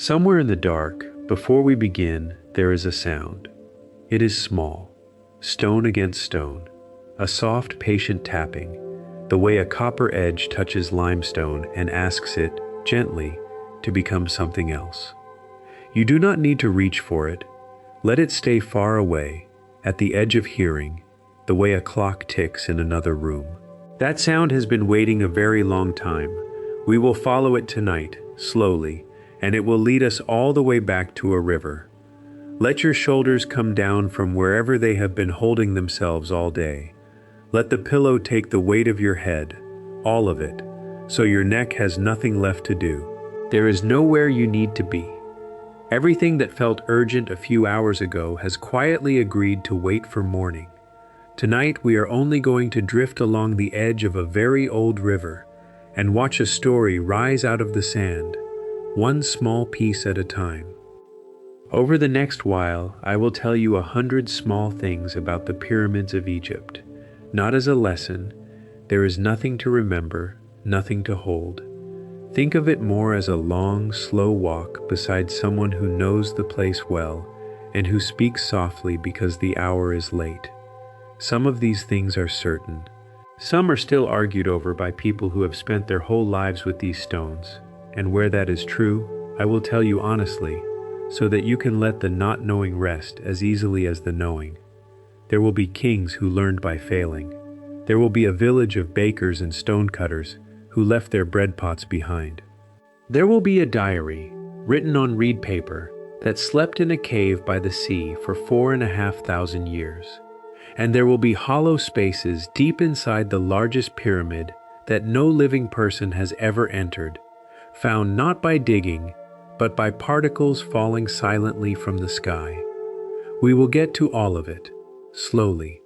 Somewhere in the dark, before we begin, there is a sound. It is small, stone against stone, a soft, patient tapping, the way a copper edge touches limestone and asks it, gently, to become something else. You do not need to reach for it. Let it stay far away, at the edge of hearing, the way a clock ticks in another room. That sound has been waiting a very long time. We will follow it tonight, slowly, and it will lead us all the way back to a river. Let your shoulders come down from wherever they have been holding themselves all day. Let the pillow take the weight of your head, all of it, so your neck has nothing left to do. There is nowhere you need to be. Everything that felt urgent a few hours ago has quietly agreed to wait for morning. Tonight we are only going to drift along the edge of a very old river and watch a story rise out of the sand, one small piece at a time. Over the next while, I will tell you 100 small things about the pyramids of Egypt. Not as a lesson. There is nothing to remember, nothing to hold. Think of it more as a long, slow walk beside someone who knows the place well and who speaks softly because the hour is late. Some of these things are certain. Some are still argued over by people who have spent their whole lives with these stones. And where that is true, I will tell you honestly, so that you can let the not knowing rest as easily as the knowing. There will be kings who learned by failing. There will be a village of bakers and stonecutters who left their bread pots behind. There will be a diary, written on reed paper, that slept in a cave by the sea for 4,500 years. And there will be hollow spaces deep inside the largest pyramid that no living person has ever entered, found not by digging, but by particles falling silently from the sky. We will get to all of it, slowly.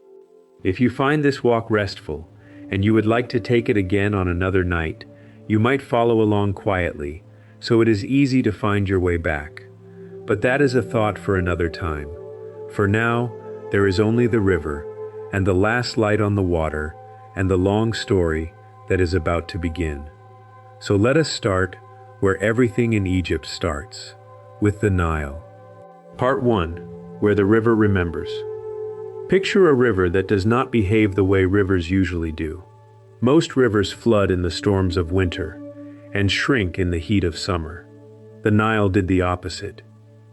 If you find this walk restful, and you would like to take it again on another night, you might follow along quietly, so it is easy to find your way back. But that is a thought for another time. For now, there is only the river, and the last light on the water, and the long story that is about to begin. So let us start where everything in Egypt starts, with the Nile. Part 1, where the river remembers. Picture a river that does not behave the way rivers usually do. Most rivers flood in the storms of winter and shrink in the heat of summer. The Nile did the opposite.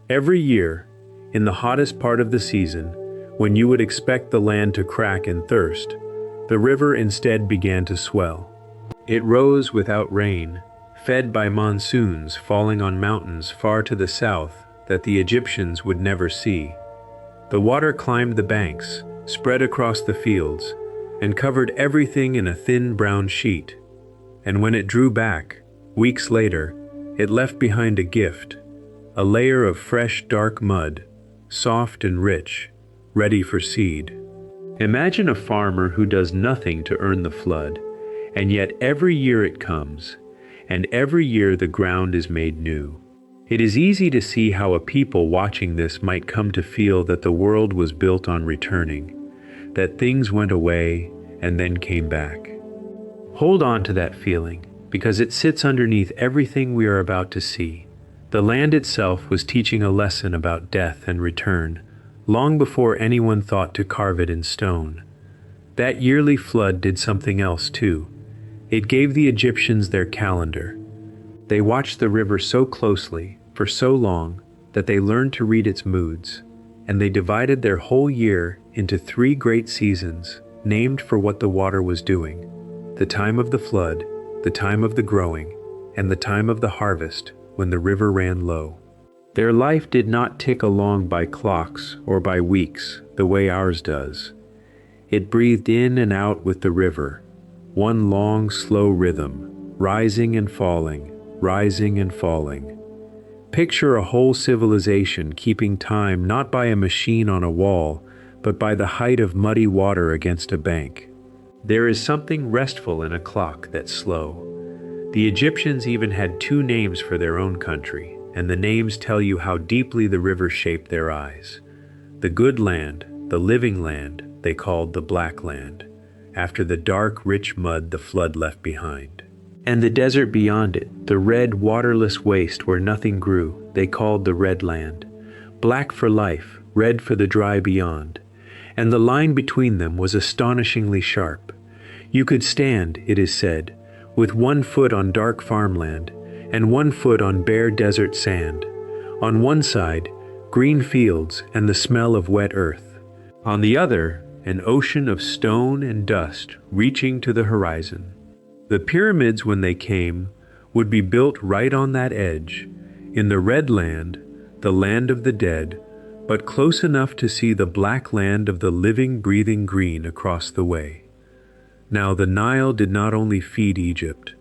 Every year, in the hottest part of the season, when you would expect the land to crack in thirst, the river instead began to swell. It rose without rain, fed by monsoons falling on mountains far to the south that the Egyptians would never see. The water climbed the banks, spread across the fields, and covered everything in a thin brown sheet. And when it drew back, weeks later, it left behind a gift, a layer of fresh dark mud, soft and rich, ready for seed. Imagine a farmer who does nothing to earn the flood, and yet every year it comes, and every year the ground is made new. It is easy to see how a people watching this might come to feel that the world was built on returning, that things went away and then came back. Hold on to that feeling, because it sits underneath everything we are about to see. The land itself was teaching a lesson about death and return, long before anyone thought to carve it in stone. That yearly flood did something else too. It gave the Egyptians their calendar. They watched the river so closely, for so long, that they learned to read its moods, and they divided their whole year into 3 great seasons, named for what the water was doing: the time of the flood, the time of the growing, and the time of the harvest, when the river ran low. Their life did not tick along by clocks or by weeks, the way ours does. It breathed in and out with the river, one long, slow rhythm, rising and falling, rising and falling. Picture a whole civilization keeping time not by a machine on a wall, but by the height of muddy water against a bank. There is something restful in a clock that's slow. The Egyptians even had 2 names for their own country, and the names tell you how deeply the river shaped their eyes. The good land, the living land, they called the Black Land, after the dark, rich mud the flood left behind. And the desert beyond it, the red, waterless waste where nothing grew, they called the Red Land, black for life, red for the dry beyond, and the line between them was astonishingly sharp. You could stand, it is said, with 1 foot on dark farmland and 1 foot on bare desert sand. On one side, green fields and the smell of wet earth. On the other, an ocean of stone and dust reaching to the horizon. The pyramids, when they came, would be built right on that edge, in the Red Land, the land of the dead, but close enough to see the black land of the living, breathing green across the way. Now the Nile did not only feed Egypt,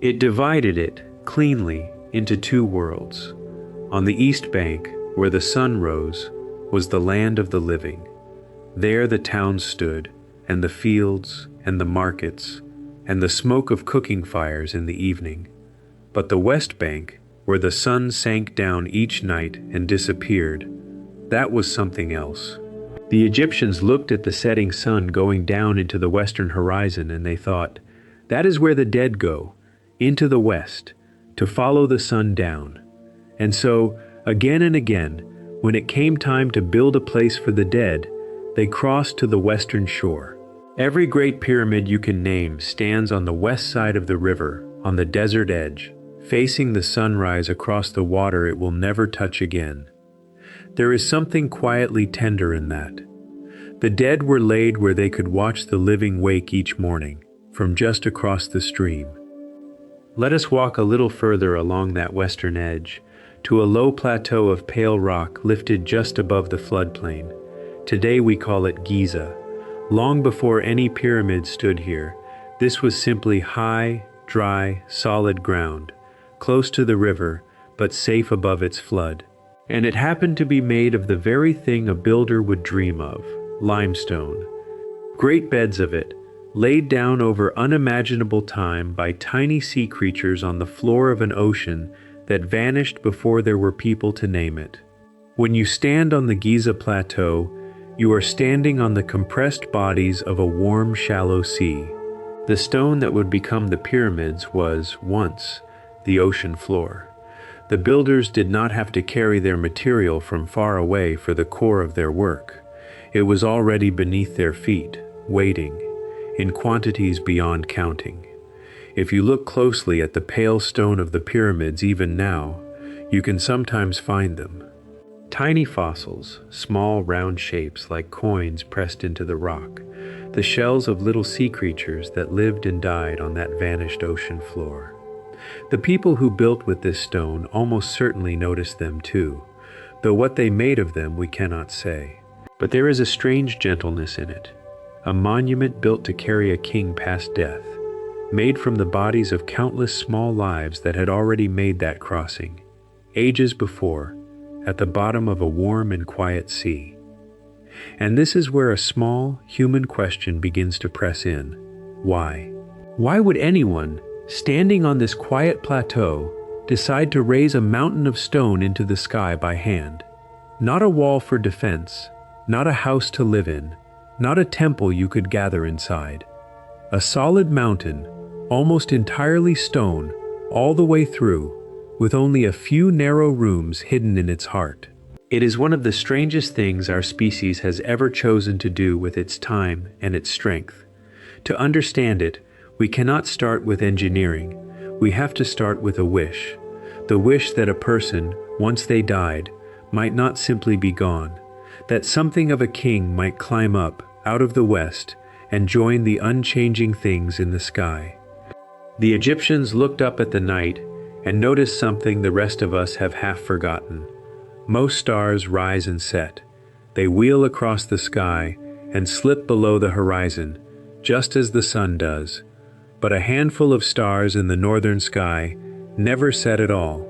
it divided it cleanly into 2 worlds. On the east bank, where the sun rose, was the land of the living. There the towns stood, and the fields, and the markets, and the smoke of cooking fires in the evening. But the west bank, where the sun sank down each night and disappeared, that was something else. The Egyptians looked at the setting sun going down into the western horizon, and they thought, that is where the dead go, into the west, to follow the sun down. And so, again and again, when it came time to build a place for the dead, they crossed to the western shore. Every great pyramid you can name stands on the west side of the river, on the desert edge, facing the sunrise across the water it will never touch again. There is something quietly tender in that. The dead were laid where they could watch the living wake each morning, from just across the stream. Let us walk a little further along that western edge, to a low plateau of pale rock lifted just above the floodplain. Today we call it Giza. Long before any pyramid stood here, this was simply high, dry, solid ground, close to the river, but safe above its flood. And it happened to be made of the very thing a builder would dream of, limestone. Great beds of it, laid down over unimaginable time by tiny sea creatures on the floor of an ocean that vanished before there were people to name it. When you stand on the Giza Plateau, you are standing on the compressed bodies of a warm, shallow sea. The stone that would become the pyramids was, once, the ocean floor. The builders did not have to carry their material from far away for the core of their work. It was already beneath their feet, waiting, in quantities beyond counting. If you look closely at the pale stone of the pyramids even now, you can sometimes find them. Tiny fossils, small round shapes like coins pressed into the rock, the shells of little sea creatures that lived and died on that vanished ocean floor. The people who built with this stone almost certainly noticed them too, though what they made of them we cannot say. But there is a strange gentleness in it, a monument built to carry a king past death, made from the bodies of countless small lives that had already made that crossing, ages before, at the bottom of a warm and quiet sea. And this is where a small, human question begins to press in. Why? Why would anyone, standing on this quiet plateau, decide to raise a mountain of stone into the sky by hand? Not a wall for defense, not a house to live in, not a temple you could gather inside. A solid mountain, almost entirely stone, all the way through, with only a few narrow rooms hidden in its heart. It is one of the strangest things our species has ever chosen to do with its time and its strength. To understand it, we cannot start with engineering. We have to start with a wish. The wish that a person, once they died, might not simply be gone. That something of a king might climb up, out of the west, and join the unchanging things in the sky. The Egyptians looked up at the night and noticed something the rest of us have half forgotten. Most stars rise and set. They wheel across the sky and slip below the horizon, just as the sun does. But a handful of stars in the northern sky never set at all.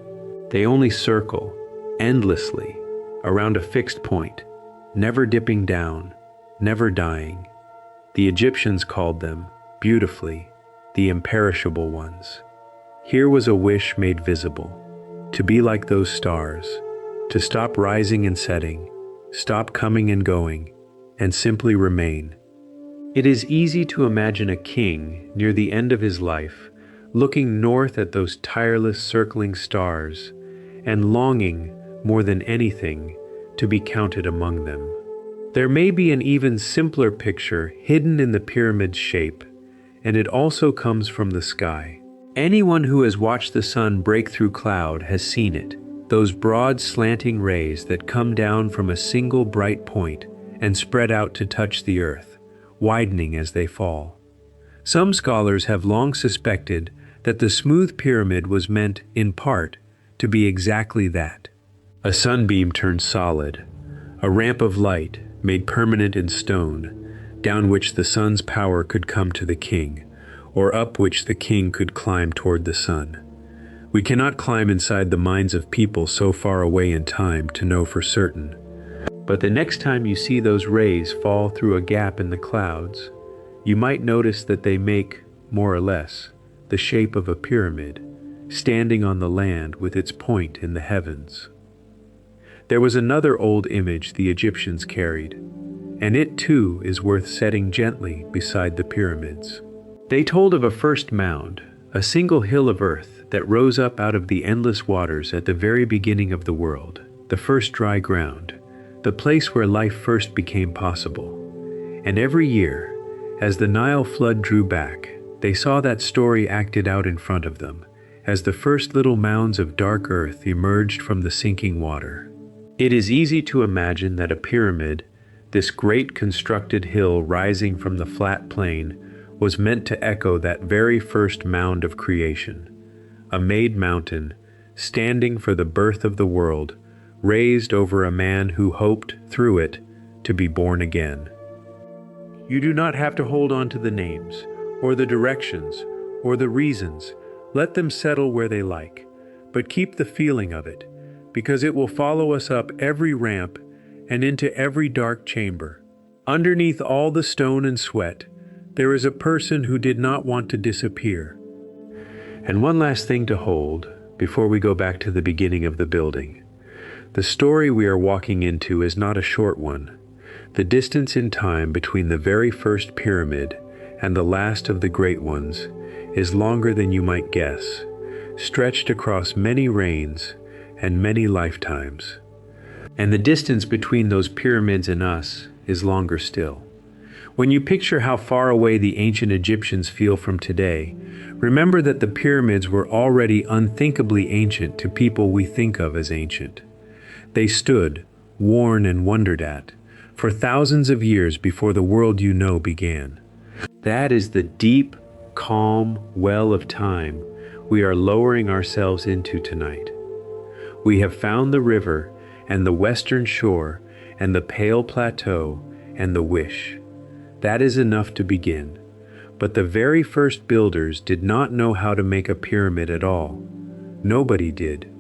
They only circle, endlessly, around a fixed point, never dipping down, never dying. The Egyptians called them, beautifully, the imperishable ones. Here was a wish made visible, to be like those stars, to stop rising and setting, stop coming and going, and simply remain. It is easy to imagine a king near the end of his life, looking north at those tireless circling stars, and longing, more than anything, to be counted among them. There may be an even simpler picture hidden in the pyramid's shape, and it also comes from the sky. Anyone who has watched the sun break through cloud has seen it, those broad slanting rays that come down from a single bright point and spread out to touch the earth, widening as they fall. Some scholars have long suspected that the smooth pyramid was meant, in part, to be exactly that. A sunbeam turned solid, a ramp of light made permanent in stone, down which the sun's power could come to the king, or up which the king could climb toward the sun. We cannot climb inside the minds of people so far away in time to know for certain. But the next time you see those rays fall through a gap in the clouds, you might notice that they make, more or less, the shape of a pyramid, standing on the land with its point in the heavens. There was another old image the Egyptians carried, and it too is worth setting gently beside the pyramids. They told of a first mound, a single hill of earth that rose up out of the endless waters at the very beginning of the world, the first dry ground, the place where life first became possible. And every year, as the Nile flood drew back, they saw that story acted out in front of them, as the first little mounds of dark earth emerged from the sinking water. It is easy to imagine that a pyramid, this great constructed hill rising from the flat plain, was meant to echo that very first mound of creation, a made mountain, standing for the birth of the world, raised over a man who hoped, through it, to be born again. You do not have to hold on to the names, or the directions, or the reasons. Let them settle where they like, but keep the feeling of it, because it will follow us up every ramp and into every dark chamber. Underneath all the stone and sweat, there is a person who did not want to disappear. And one last thing to hold before we go back to the beginning of the building. The story we are walking into is not a short one. The distance in time between the very first pyramid and the last of the great ones is longer than you might guess, stretched across many reigns and many lifetimes. And the distance between those pyramids and us is longer still. When you picture how far away the ancient Egyptians feel from today, remember that the pyramids were already unthinkably ancient to people we think of as ancient. They stood, worn and wondered at, for thousands of years before the world you know began. That is the deep, calm well of time we are lowering ourselves into tonight. We have found the river and the western shore and the pale plateau and the wish. That is enough to begin. But the very first builders did not know how to make a pyramid at all. Nobody did.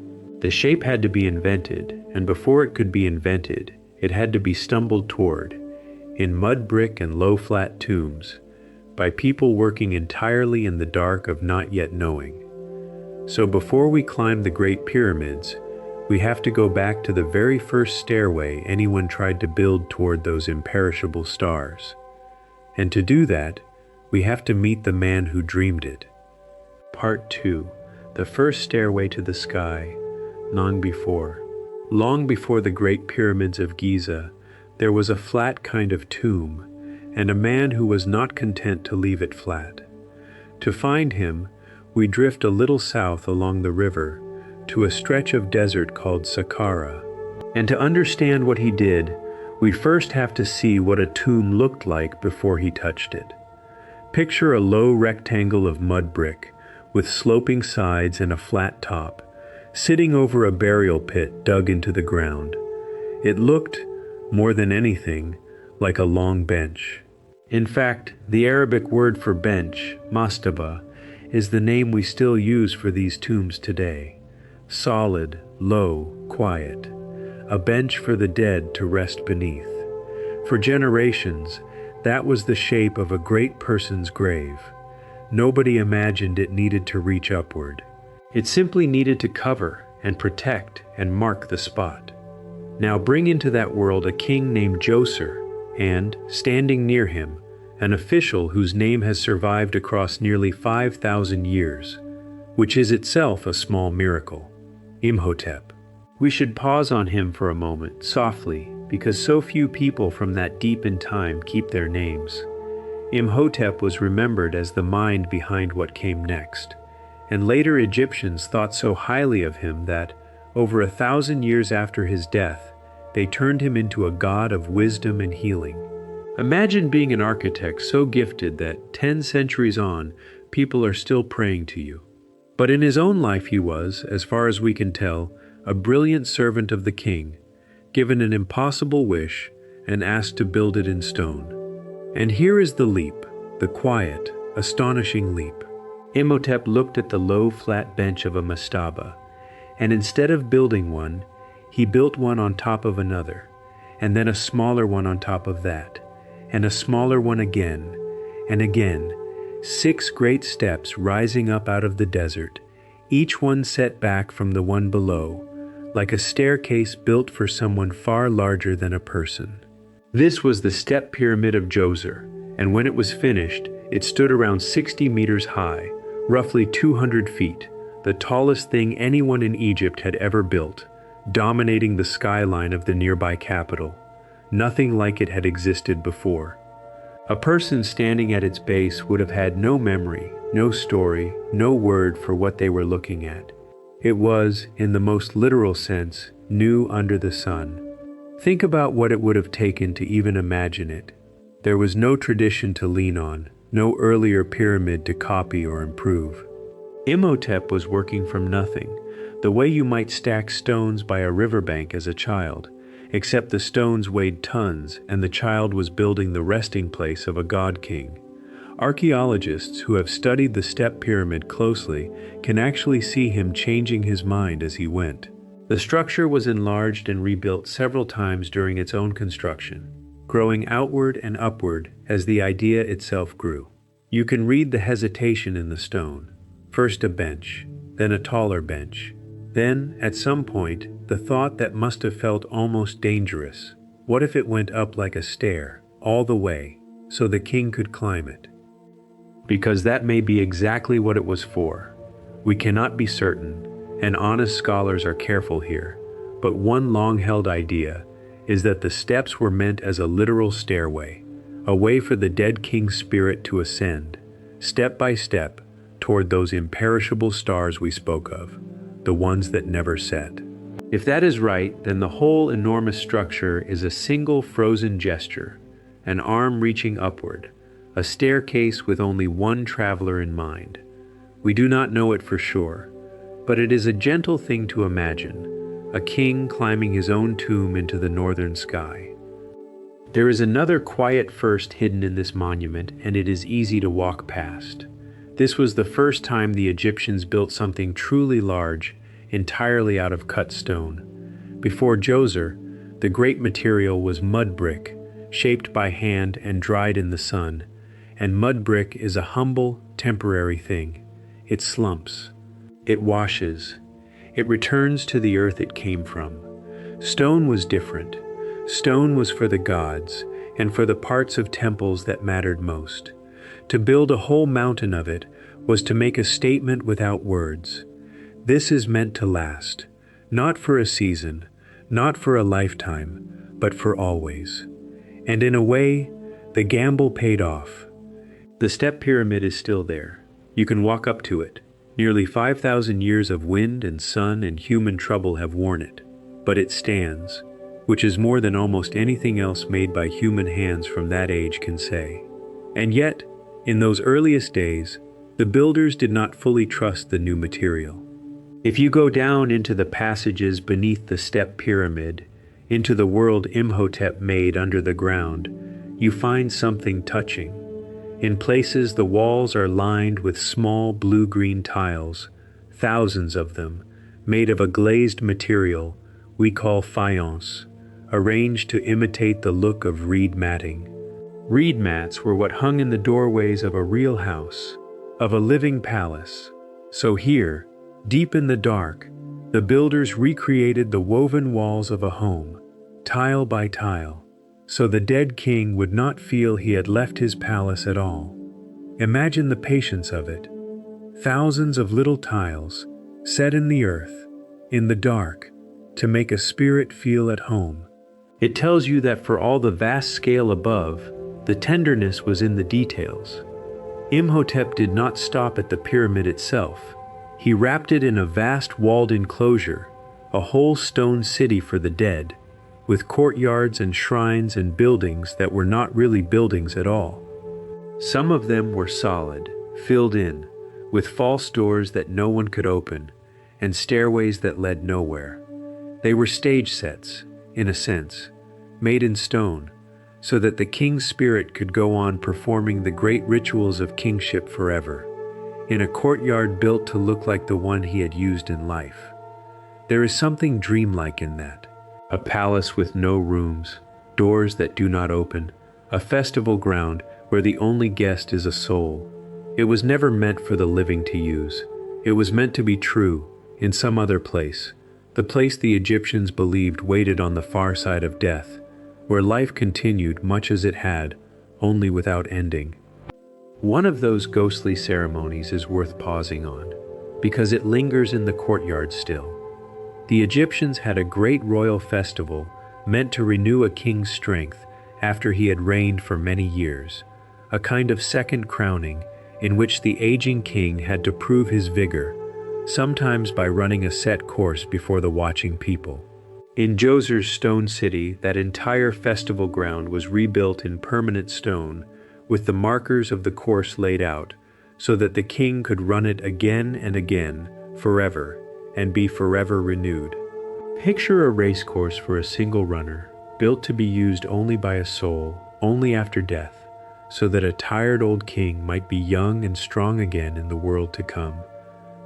The shape had to be invented, and before it could be invented, it had to be stumbled toward, in mud brick and low flat tombs, by people working entirely in the dark of not yet knowing. So before we climb the Great Pyramids, we have to go back to the very first stairway anyone tried to build toward those imperishable stars. And to do that, we have to meet the man who dreamed it. Part 2. The first stairway to the sky. Long before the Great Pyramids of Giza, there was a flat kind of tomb, and a man who was not content to leave it flat. To find him, we drift a little south along the river to a stretch of desert called Saqqara. And to understand what he did, we first have to see what a tomb looked like before he touched it. Picture a low rectangle of mud brick with sloping sides and a flat top, sitting over a burial pit dug into the ground. It looked, more than anything, like a long bench. In fact, the Arabic word for bench, mastaba, is the name we still use for these tombs today. Solid, low, quiet. A bench for the dead to rest beneath. For generations, that was the shape of a great person's grave. Nobody imagined it needed to reach upward. It simply needed to cover and protect and mark the spot. Now bring into that world a king named Djoser, and, standing near him, an official whose name has survived across nearly 5,000 years, which is itself a small miracle, Imhotep. We should pause on him for a moment, softly, because so few people from that deep in time keep their names. Imhotep was remembered as the mind behind what came next, and later Egyptians thought so highly of him that, over 1,000 years after his death, they turned him into a god of wisdom and healing. Imagine being an architect so gifted that 10 centuries on, people are still praying to you. But in his own life he was, as far as we can tell, a brilliant servant of the king, given an impossible wish and asked to build it in stone. And here is the leap, the quiet, astonishing leap. Imhotep looked at the low, flat bench of a mastaba, and instead of building one, he built one on top of another, and then a smaller one on top of that, and a smaller one again, and again, 6 great steps rising up out of the desert, each one set back from the one below, like a staircase built for someone far larger than a person. This was the step pyramid of Djoser, and when it was finished, it stood around 60 meters high, roughly 200 feet, the tallest thing anyone in Egypt had ever built, dominating the skyline of the nearby capital. Nothing like it had existed before. A person standing at its base would have had no memory, no story, no word for what they were looking at. It was, in the most literal sense, new under the sun. Think about what it would have taken to even imagine it. There was no tradition to lean on, no earlier pyramid to copy or improve. Imhotep was working from nothing, the way you might stack stones by a riverbank as a child, except the stones weighed tons and the child was building the resting place of a god-king. Archaeologists who have studied the step pyramid closely can actually see him changing his mind as he went. The structure was enlarged and rebuilt several times during its own construction, growing outward and upward as the idea itself grew. You can read the hesitation in the stone. First a bench, then a taller bench. Then, at some point, the thought that must have felt almost dangerous. What if it went up like a stair, all the way, so the king could climb it? Because that may be exactly what it was for. We cannot be certain, and honest scholars are careful here, but one long-held idea is that the steps were meant as a literal stairway, a way for the dead king's spirit to ascend, step by step, toward those imperishable stars we spoke of, the ones that never set. If that is right, then the whole enormous structure is a single frozen gesture, an arm reaching upward, a staircase with only one traveler in mind. We do not know it for sure, but it is a gentle thing to imagine, a king climbing his own tomb into the northern sky. There is another quiet first hidden in this monument, and it is easy to walk past. This was the first time the Egyptians built something truly large, entirely out of cut stone. Before Djoser, the great material was mud brick, shaped by hand and dried in the sun. And mud brick is a humble, temporary thing. It slumps. It washes. It returns to the earth it came from. Stone was different. Stone was for the gods, and for the parts of temples that mattered most. To build a whole mountain of it was to make a statement without words. This is meant to last, not for a season, not for a lifetime, but for always. And in a way, the gamble paid off. The step pyramid is still there. You can walk up to it. Nearly 5,000 years of wind and sun and human trouble have worn it. But it stands, which is more than almost anything else made by human hands from that age can say. And yet, in those earliest days, the builders did not fully trust the new material. If you go down into the passages beneath the step pyramid, into the world Imhotep made under the ground, you find something touching. In places, the walls are lined with small blue-green tiles, thousands of them, made of a glazed material we call faience, arranged to imitate the look of reed matting. Reed mats were what hung in the doorways of a real house, of a living palace. So here, deep in the dark, the builders recreated the woven walls of a home, tile by tile, so the dead king would not feel he had left his palace at all. Imagine the patience of it. Thousands of little tiles, set in the earth, in the dark, to make a spirit feel at home. It tells you that for all the vast scale above, the tenderness was in the details. Imhotep did not stop at the pyramid itself. He wrapped it in a vast walled enclosure, a whole stone city for the dead, with courtyards and shrines and buildings that were not really buildings at all. Some of them were solid, filled in, with false doors that no one could open, and stairways that led nowhere. They were stage sets, in a sense, made in stone, so that the king's spirit could go on performing the great rituals of kingship forever, in a courtyard built to look like the one he had used in life. There is something dreamlike in that. A palace with no rooms, doors that do not open, a festival ground where the only guest is a soul. It was never meant for the living to use. It was meant to be true, in some other place, the place the Egyptians believed waited on the far side of death, where life continued much as it had, only without ending. One of those ghostly ceremonies is worth pausing on, because it lingers in the courtyard still. The Egyptians had a great royal festival meant to renew a king's strength after he had reigned for many years, a kind of second crowning in which the aging king had to prove his vigor, sometimes by running a set course before the watching people. In Djoser's stone city, that entire festival ground was rebuilt in permanent stone, with the markers of the course laid out, so that the king could run it again and again, forever, and be forever renewed. Picture a racecourse for a single runner, built to be used only by a soul, only after death, so that a tired old king might be young and strong again in the world to come.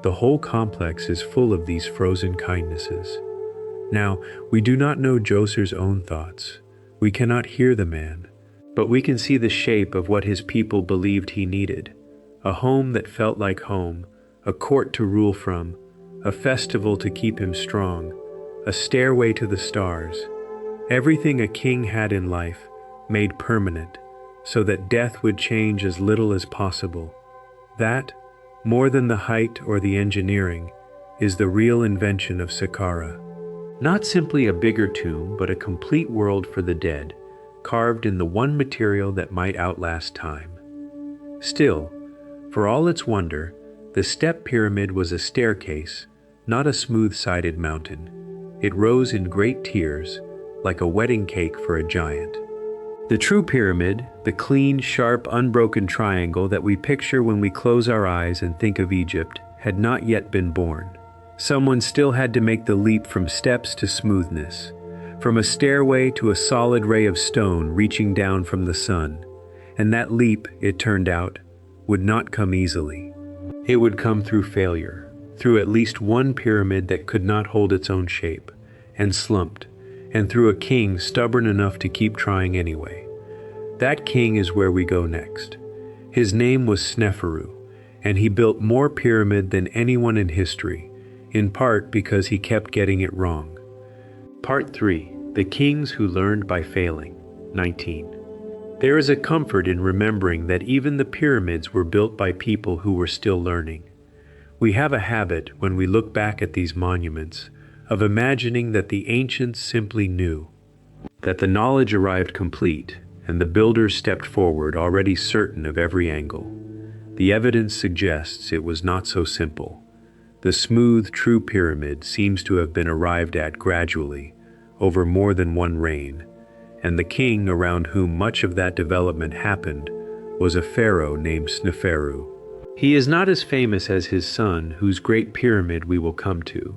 The whole complex is full of these frozen kindnesses. Now, we do not know Djoser's own thoughts. We cannot hear the man, but we can see the shape of what his people believed he needed. A home that felt like home, a court to rule from, a festival to keep him strong, a stairway to the stars. Everything a king had in life, made permanent, so that death would change as little as possible. That, more than the height or the engineering, is the real invention of Saqqara. Not simply a bigger tomb, but a complete world for the dead, carved in the one material that might outlast time. Still, for all its wonder, the step pyramid was a staircase, not a smooth-sided mountain. It rose in great tiers, like a wedding cake for a giant. The true pyramid, the clean, sharp, unbroken triangle that we picture when we close our eyes and think of Egypt, had not yet been born. Someone still had to make the leap from steps to smoothness, from a stairway to a solid ray of stone reaching down from the sun. And that leap, it turned out, would not come easily. It would come through failure, through at least one pyramid that could not hold its own shape, and slumped, and through a king stubborn enough to keep trying anyway. That king is where we go next. His name was Sneferu, and he built more pyramid than anyone in history, in part because he kept getting it wrong. Part 3. The Kings Who Learned by Failing. 19. There is a comfort in remembering that even the pyramids were built by people who were still learning. We have a habit, when we look back at these monuments, of imagining that the ancients simply knew, that the knowledge arrived complete, and the builders stepped forward already certain of every angle. The evidence suggests it was not so simple. The smooth, true pyramid seems to have been arrived at gradually, over more than one reign, and the king around whom much of that development happened was a pharaoh named Sneferu. He is not as famous as his son, whose great pyramid we will come to,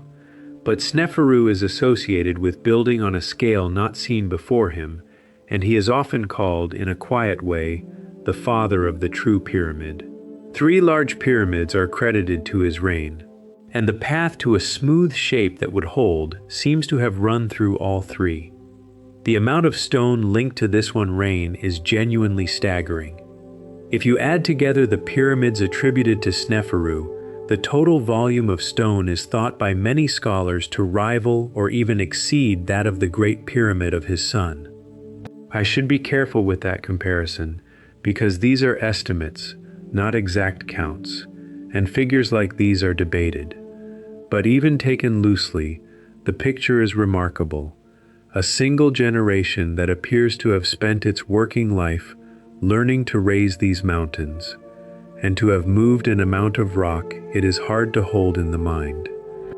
but Sneferu is associated with building on a scale not seen before him, and he is often called, in a quiet way, the father of the true pyramid. 3 large pyramids are credited to his reign, and the path to a smooth shape that would hold seems to have run through all 3. The amount of stone linked to this one reign is genuinely staggering. If you add together the pyramids attributed to Sneferu, the total volume of stone is thought by many scholars to rival or even exceed that of the Great Pyramid of his son. I should be careful with that comparison, because these are estimates, not exact counts, and figures like these are debated. But even taken loosely, The picture is remarkable. A single generation that appears to have spent its working life learning to raise these mountains, and to have moved an amount of rock it is hard to hold in the mind.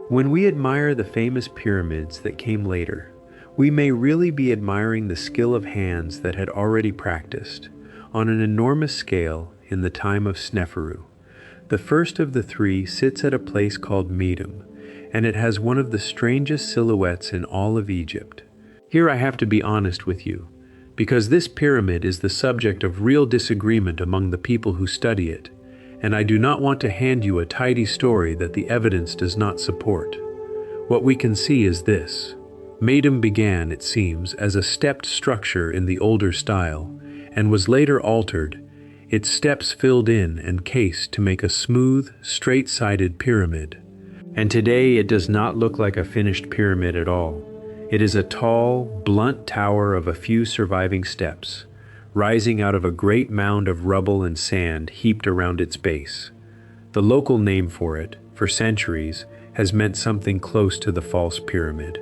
When we admire the famous pyramids that came later, we may really be admiring the skill of hands that had already practiced, on an enormous scale, in the time of Sneferu. The first of the three sits at a place called Medum, and it has one of the strangest silhouettes in all of Egypt. Here I have to be honest with you, because this pyramid is the subject of real disagreement among the people who study it, and I do not want to hand you a tidy story that the evidence does not support. What we can see is this. Medum began, it seems, as a stepped structure in the older style, and was later altered, its steps filled in and cased to make a smooth, straight-sided pyramid. And today it does not look like a finished pyramid at all. It is a tall, blunt tower of a few surviving steps, rising out of a great mound of rubble and sand heaped around its base. The local name for it, for centuries, has meant something close to the false pyramid.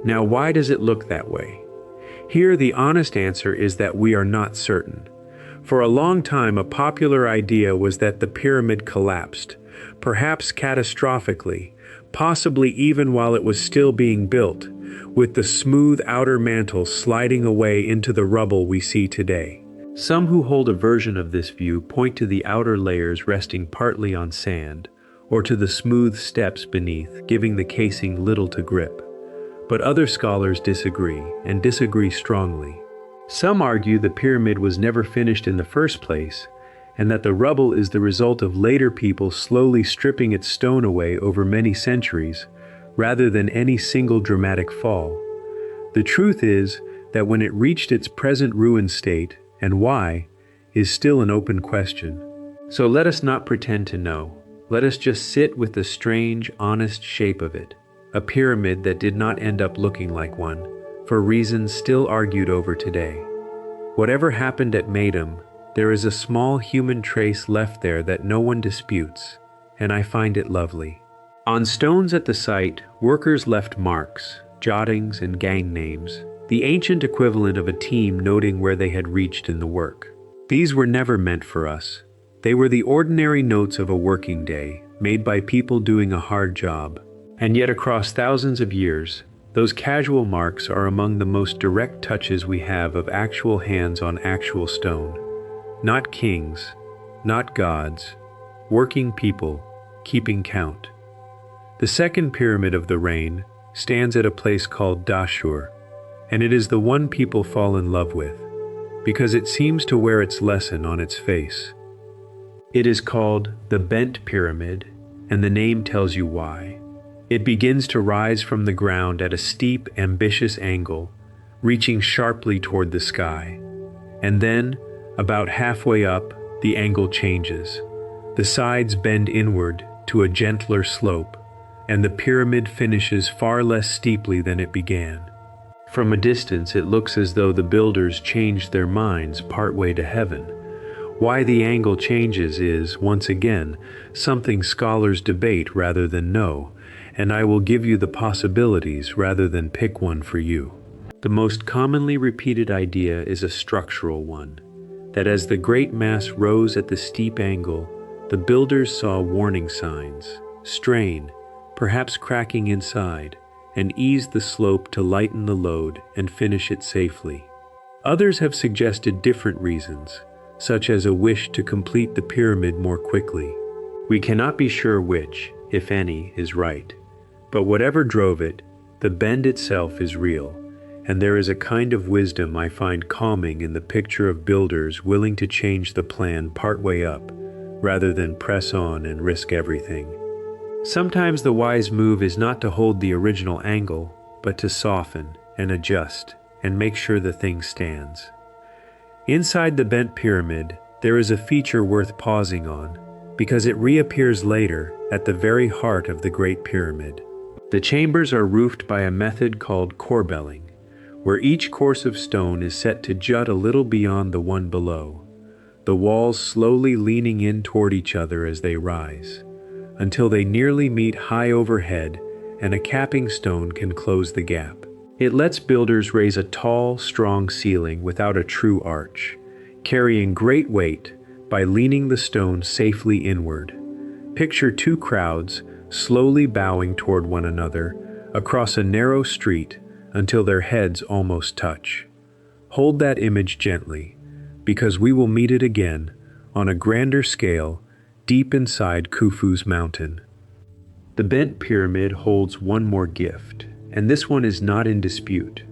Now, why does it look that way? Here, the honest answer is that we are not certain. For a long time, a popular idea was that the pyramid collapsed, perhaps catastrophically, possibly even while it was still being built, with the smooth outer mantle sliding away into the rubble we see today. Some who hold a version of this view point to the outer layers resting partly on sand, or to the smooth steps beneath, giving the casing little to grip. But other scholars disagree, and disagree strongly. Some argue the pyramid was never finished in the first place, and that the rubble is the result of later people slowly stripping its stone away over many centuries, rather than any single dramatic fall. The truth is that when it reached its present ruined state, and why, is still an open question. So let us not pretend to know. Let us just sit with the strange, honest shape of it, a pyramid that did not end up looking like one, for reasons still argued over today. Whatever happened at Medum, there is a small human trace left there that no one disputes, and I find it lovely. On stones at the site, workers left marks, jottings, and gang names, the ancient equivalent of a team noting where they had reached in the work. These were never meant for us. They were the ordinary notes of a working day, made by people doing a hard job. And yet across thousands of years, those casual marks are among the most direct touches we have of actual hands on actual stone. Not kings, not gods, working people, keeping count. The second pyramid of the reign stands at a place called Dashur, and it is the one people fall in love with, because it seems to wear its lesson on its face. It is called the Bent Pyramid, and the name tells you why. It begins to rise from the ground at a steep, ambitious angle, reaching sharply toward the sky. And then, about halfway up, the angle changes. The sides bend inward to a gentler slope, and the pyramid finishes far less steeply than it began. From a distance, it looks as though the builders changed their minds partway to heaven. Why the angle changes is, once again, something scholars debate rather than know, and I will give you the possibilities rather than pick one for you. The most commonly repeated idea is a structural one, that as the great mass rose at the steep angle, the builders saw warning signs, strain, perhaps cracking inside, and eased the slope to lighten the load and finish it safely. Others have suggested different reasons, such as a wish to complete the pyramid more quickly. We cannot be sure which, if any, is right. But whatever drove it, the bend itself is real, and there is a kind of wisdom I find calming in the picture of builders willing to change the plan partway up, rather than press on and risk everything. Sometimes the wise move is not to hold the original angle, but to soften and adjust and make sure the thing stands. Inside the bent pyramid, there is a feature worth pausing on, because it reappears later at the very heart of the Great Pyramid. The chambers are roofed by a method called corbelling, where each course of stone is set to jut a little beyond the one below, the walls slowly leaning in toward each other as they rise, until they nearly meet high overhead and a capping stone can close the gap. It lets builders raise a tall, strong ceiling without a true arch, carrying great weight by leaning the stone safely inward. Picture two crowds slowly bowing toward one another across a narrow street until their heads almost touch. Hold that image gently, because we will meet it again on a grander scale deep inside Khufu's mountain. The bent pyramid holds one more gift, and this one is not in dispute.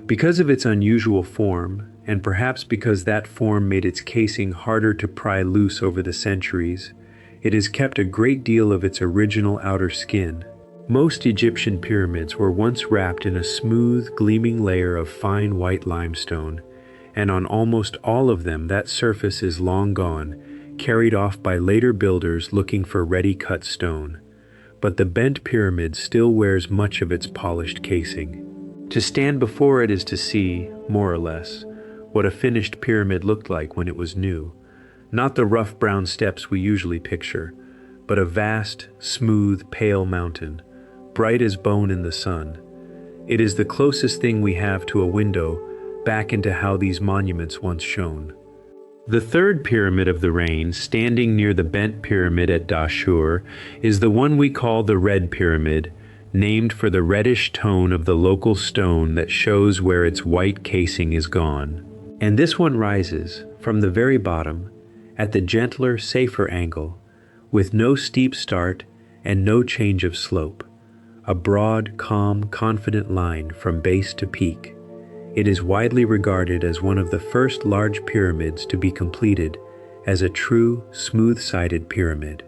Because of its unusual form, and perhaps because that form made its casing harder to pry loose over the centuries, it has kept a great deal of its original outer skin. Most Egyptian pyramids were once wrapped in a smooth, gleaming layer of fine white limestone, and on almost all of them that surface is long gone, carried off by later builders looking for ready-cut stone. But the bent pyramid still wears much of its polished casing. To stand before it is to see, more or less, what a finished pyramid looked like when it was new. Not the rough brown steps we usually picture, but a vast, smooth, pale mountain, bright as bone in the sun. It is the closest thing we have to a window back into how these monuments once shone. The third pyramid of the reign, standing near the bent pyramid at Dashur, is the one we call the Red Pyramid, named for the reddish tone of the local stone that shows where its white casing is gone. And this one rises, from the very bottom, at the gentler, safer angle, with no steep start and no change of slope. A broad, calm, confident line from base to peak. It is widely regarded as one of the first large pyramids to be completed as a true, smooth-sided pyramid.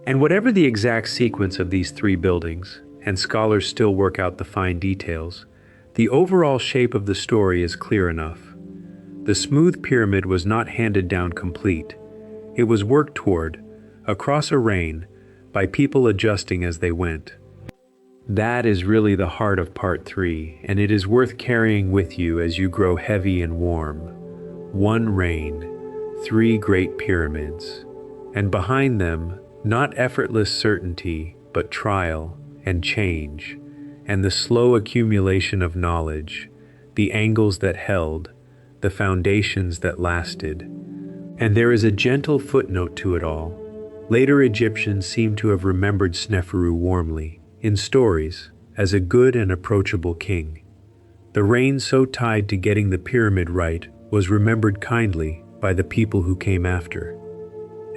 And whatever the exact sequence of these three buildings, and scholars still work out the fine details, the overall shape of the story is clear enough. The smooth pyramid was not handed down complete. It was worked toward, across a reign, by people adjusting as they went. That is really the heart of part 3, and it is worth carrying with you as you grow heavy and warm. One reign, 3 great pyramids, and behind them, not effortless certainty, but trial and change, and the slow accumulation of knowledge, the angles that held, the foundations that lasted. And there is a gentle footnote to it all. Later Egyptians seem to have remembered Sneferu warmly, in stories, as a good and approachable king. The reign so tied to getting the pyramid right was remembered kindly by the people who came after.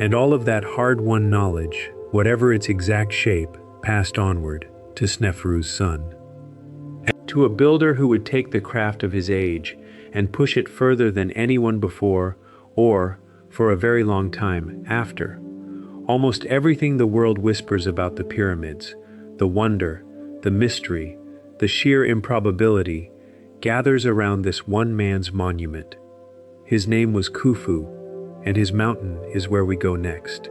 And all of that hard-won knowledge, whatever its exact shape, passed onward to Sneferu's son. And to a builder who would take the craft of his age and push it further than anyone before, or, for a very long time, after. Almost everything the world whispers about the pyramids, the wonder, the mystery, the sheer improbability, gathers around this one man's monument. His name was Khufu, and his mountain is where we go next.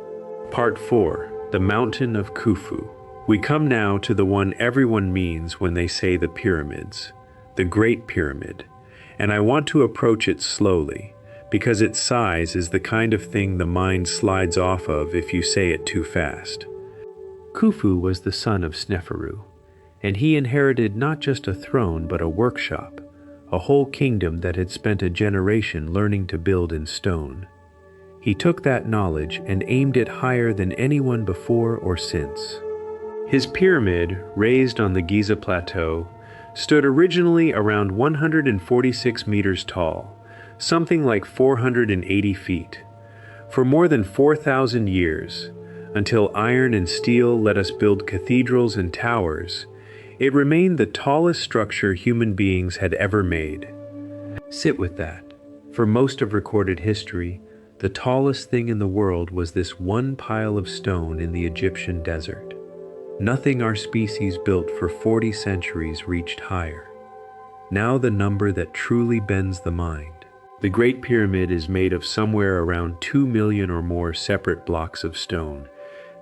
Part 4, the Mountain of Khufu. We come now to the one everyone means when they say the pyramids, the Great Pyramid, and I want to approach it slowly, because its size is the kind of thing the mind slides off of if you say it too fast. Khufu was the son of Sneferu, and he inherited not just a throne but a workshop, a whole kingdom that had spent a generation learning to build in stone. He took that knowledge and aimed it higher than anyone before or since. His pyramid, raised on the Giza Plateau, stood originally around 146 meters tall, something like 480 feet. For more than 4,000 years, until iron and steel let us build cathedrals and towers, it remained the tallest structure human beings had ever made. Sit with that. For most of recorded history, the tallest thing in the world was this one pile of stone in the Egyptian desert. Nothing our species built for 40 centuries reached higher. Now the number that truly bends the mind. The Great Pyramid is made of somewhere around 2 million or more separate blocks of stone.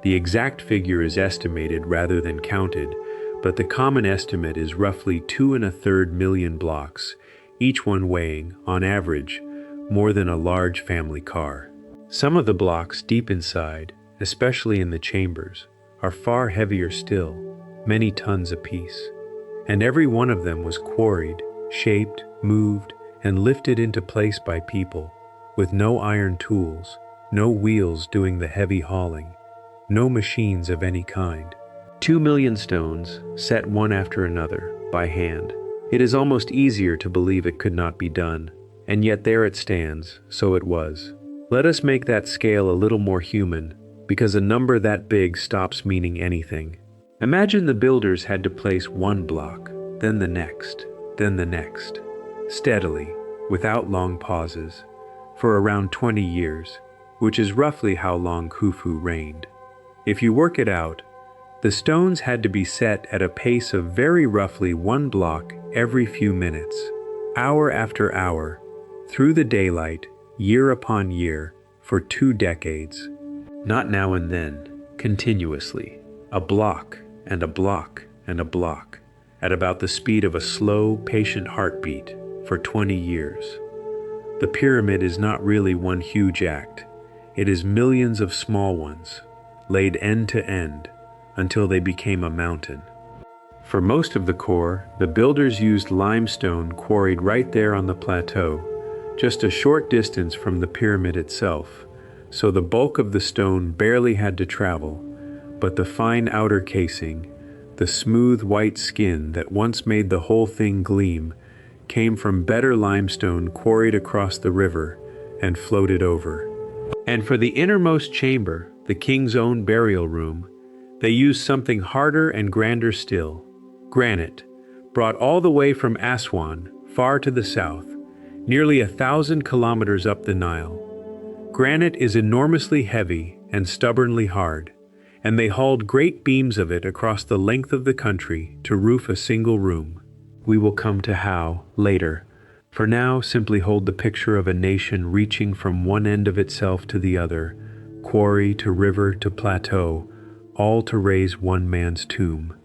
The exact figure is estimated rather than counted, but the common estimate is roughly 2.25 million blocks, each one weighing, on average, more than a large family car. Some of the blocks deep inside, especially in the chambers, are far heavier still. many tons apiece. And every one of them was quarried, shaped, moved, and lifted into place by people, with no iron tools, no wheels doing the heavy hauling, no machines of any kind. 2 million stones, set one after another, by hand. It is almost easier to believe it could not be done, and yet there it stands, so it was. Let us make that scale a little more human, because a number that big stops meaning anything. Imagine the builders had to place one block, then the next, steadily, without long pauses, for around 20 years, which is roughly how long Khufu reigned. If you work it out, the stones had to be set at a pace of very roughly one block every few minutes, hour after hour, through the daylight, year upon year, for 2 decades. Not now and then, continuously, a block and a block and a block, at about the speed of a slow, patient heartbeat, for 20 years. The pyramid is not really one huge act. It is millions of small ones, laid end to end, until they became a mountain. For most of the core, the builders used limestone quarried right there on the plateau, just a short distance from the pyramid itself, so the bulk of the stone barely had to travel, but the fine outer casing, the smooth white skin that once made the whole thing gleam, came from better limestone quarried across the river and floated over. And for the innermost chamber, the king's own burial room, they used something harder and grander still, granite, brought all the way from Aswan, far to the south, nearly 1,000 kilometers up the Nile. Granite is enormously heavy and stubbornly hard, and they hauled great beams of it across the length of the country to roof a single room. We will come to how later. For now, simply hold the picture of a nation reaching from one end of itself to the other, quarry to river to plateau, all to raise one man's tomb.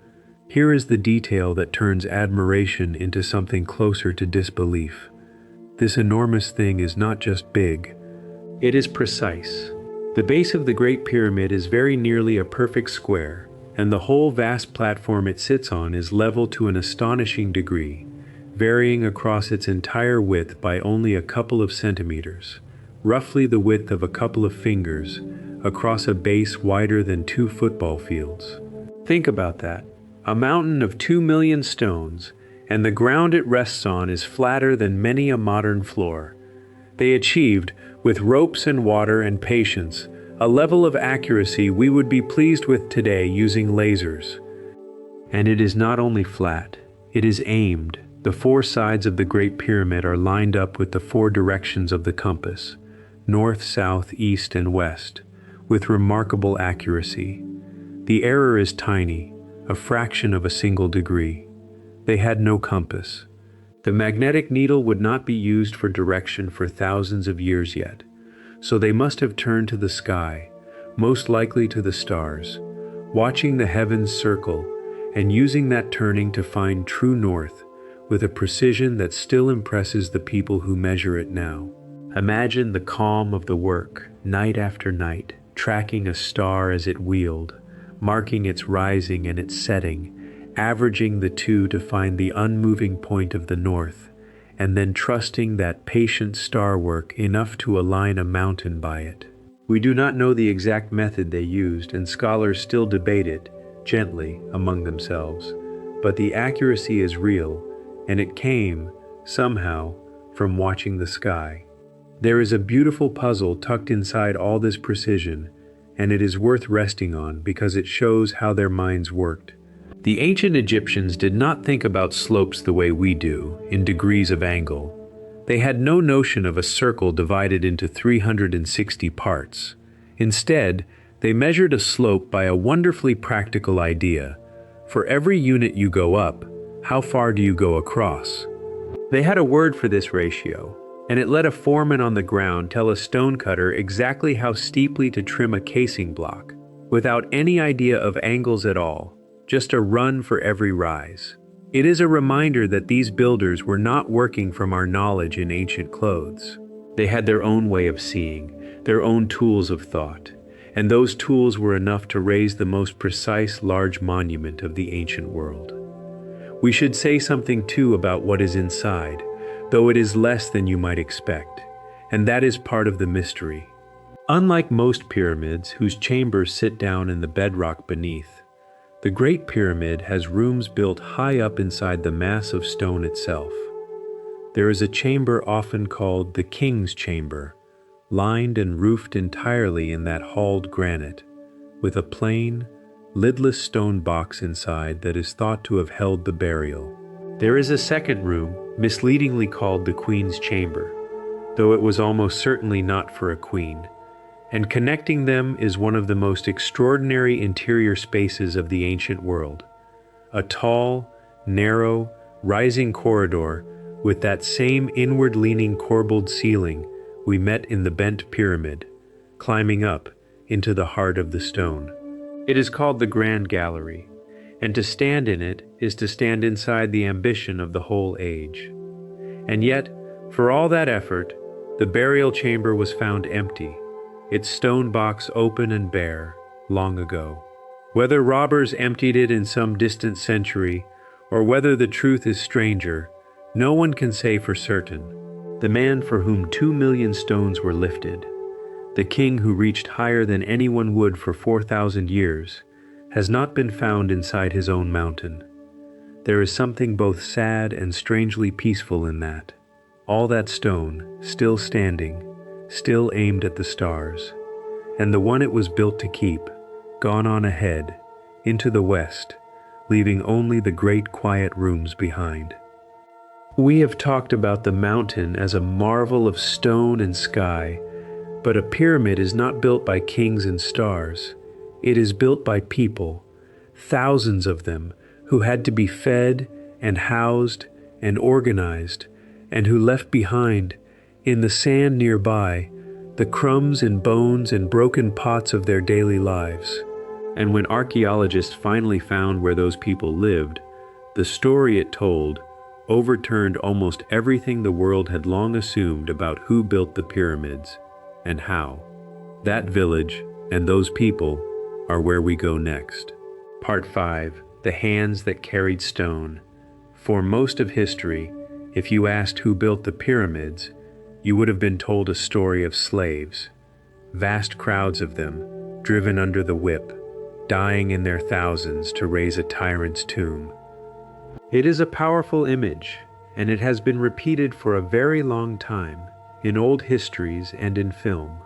Here is the detail that turns admiration into something closer to disbelief. This enormous thing is not just big, it is precise. The base of the Great Pyramid is very nearly a perfect square, and the whole vast platform it sits on is level to an astonishing degree, varying across its entire width by only a couple of centimeters, roughly the width of a couple of fingers, across a base wider than 2 football fields. Think about that. A mountain of 2 million stones, and the ground it rests on is flatter than many a modern floor. They achieved, with ropes and water and patience, a level of accuracy we would be pleased with today using lasers. And it is not only flat, it is aimed. The 4 sides of the Great Pyramid are lined up with the 4 directions of the compass, north, south, east, and west, with remarkable accuracy. The error is tiny, a fraction of a single degree. They had no compass. The magnetic needle would not be used for direction for thousands of years yet, so they must have turned to the sky, most likely to the stars, watching the heavens circle and using that turning to find true north with a precision that still impresses the people who measure it now. Imagine the calm of the work, night after night, tracking a star as it wheeled, marking its rising and its setting, averaging the 2 to find the unmoving point of the north, and then trusting that patient star work enough to align a mountain by it. We do not know the exact method they used, and scholars still debate it, gently, among themselves, but the accuracy is real, and it came, somehow, from watching the sky. There is a beautiful puzzle tucked inside all this precision, and it is worth resting on because it shows how their minds worked. The ancient Egyptians did not think about slopes the way we do, in degrees of angle. They had no notion of a circle divided into 360 parts. Instead, they measured a slope by a wonderfully practical idea. For every unit you go up, how far do you go across? They had a word for this ratio, and it let a foreman on the ground tell a stonecutter exactly how steeply to trim a casing block, without any idea of angles at all. Just a run for every rise. It is a reminder that these builders were not working from our knowledge in ancient clothes. They had their own way of seeing, their own tools of thought, and those tools were enough to raise the most precise large monument of the ancient world. We should say something too about what is inside, though it is less than you might expect, and that is part of the mystery. Unlike most pyramids, whose chambers sit down in the bedrock beneath, the Great Pyramid has rooms built high up inside the mass of stone itself. There is a chamber often called the King's Chamber, lined and roofed entirely in that hauled granite, with a plain, lidless stone box inside that is thought to have held the burial. There is a second room, misleadingly called the Queen's Chamber, though it was almost certainly not for a queen, and connecting them is one of the most extraordinary interior spaces of the ancient world. A tall, narrow, rising corridor with that same inward-leaning corbelled ceiling we met in the bent pyramid, climbing up into the heart of the stone. It is called the Grand Gallery, and to stand in it is to stand inside the ambition of the whole age. And yet, for all that effort, the burial chamber was found empty, its stone box open and bare, long ago. Whether robbers emptied it in some distant century, or whether the truth is stranger, no one can say for certain. The man for whom 2 million stones were lifted, the king who reached higher than anyone would for 4,000 years, has not been found inside his own mountain. There is something both sad and strangely peaceful in that. All that stone, still standing, still aimed at the stars, and the one it was built to keep, gone on ahead, into the west, leaving only the great quiet rooms behind. We have talked about the mountain as a marvel of stone and sky, but a pyramid is not built by kings and stars. It is built by people, thousands of them, who had to be fed and housed and organized, and who left behind, in the sand nearby, the crumbs and bones and broken pots of their daily lives. And when archaeologists finally found where those people lived, the story it told overturned almost everything the world had long assumed about who built the pyramids and how. That village and those people are where we go next. Part 5. The Hands That Carried Stone. For most of history, if you asked who built the pyramids, you would have been told a story of slaves, vast crowds of them, driven under the whip, dying in their thousands to raise a tyrant's tomb. It is a powerful image, and it has been repeated for a very long time, in old histories and in film.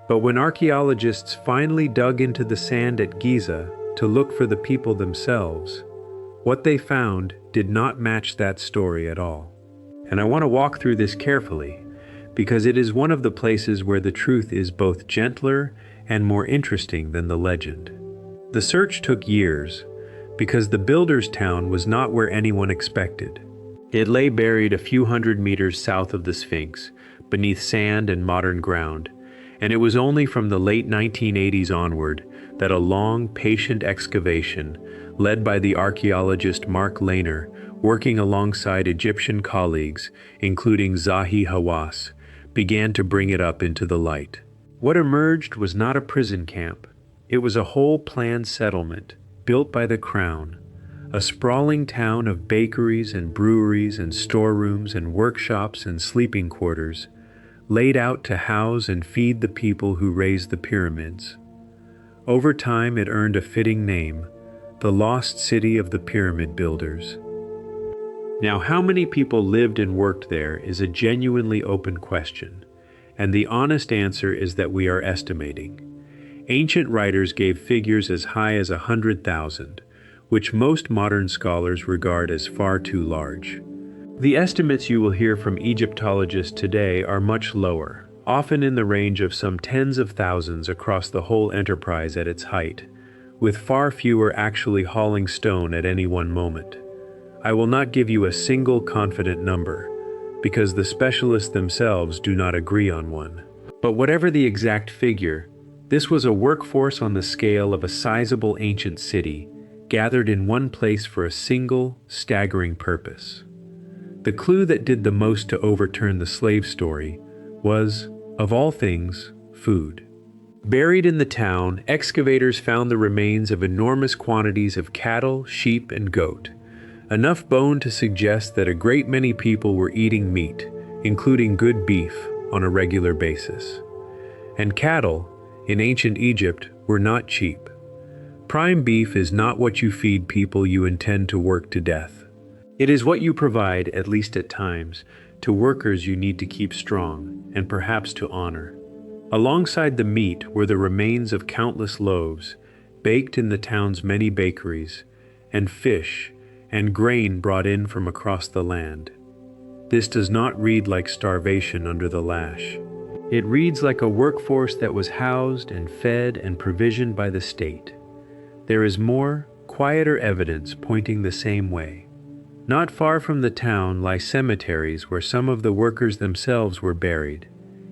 But when archaeologists finally dug into the sand at Giza to look for the people themselves, what they found did not match that story at all. And I want to walk through this carefully, because it is one of the places where the truth is both gentler and more interesting than the legend. The search took years, because the builder's town was not where anyone expected. It lay buried a few hundred meters south of the Sphinx, beneath sand and modern ground, and it was only from the late 1980s onward that a long, patient excavation, led by the archaeologist Mark Lehner, working alongside Egyptian colleagues, including Zahi Hawass, began to bring it up into the light. What emerged was not a prison camp. It was a whole planned settlement, built by the crown, a sprawling town of bakeries and breweries and storerooms and workshops and sleeping quarters, laid out to house and feed the people who raised the pyramids. Over time, it earned a fitting name, the Lost City of the Pyramid Builders. Now, how many people lived and worked there is a genuinely open question, and the honest answer is that we are estimating. Ancient writers gave figures as high as 100,000, which most modern scholars regard as far too large. The estimates you will hear from Egyptologists today are much lower, often in the range of some tens of thousands across the whole enterprise at its height, with far fewer actually hauling stone at any one moment. I will not give you a single confident number, because the specialists themselves do not agree on one. But whatever the exact figure, this was a workforce on the scale of a sizable ancient city, gathered in one place for a single, staggering purpose. The clue that did the most to overturn the slave story was, of all things, food. Buried in the town, excavators found the remains of enormous quantities of cattle, sheep, and goat, enough bone to suggest that a great many people were eating meat, including good beef, on a regular basis. And cattle, in ancient Egypt, were not cheap. Prime beef is not what you feed people you intend to work to death. It is what you provide, at least at times, to workers you need to keep strong, and perhaps to honor. Alongside the meat were the remains of countless loaves, baked in the town's many bakeries, and fish and grain brought in from across the land. This does not read like starvation under the lash. It reads like a workforce that was housed and fed and provisioned by the state. There is more, quieter evidence pointing the same way. Not far from the town lie cemeteries where some of the workers themselves were buried,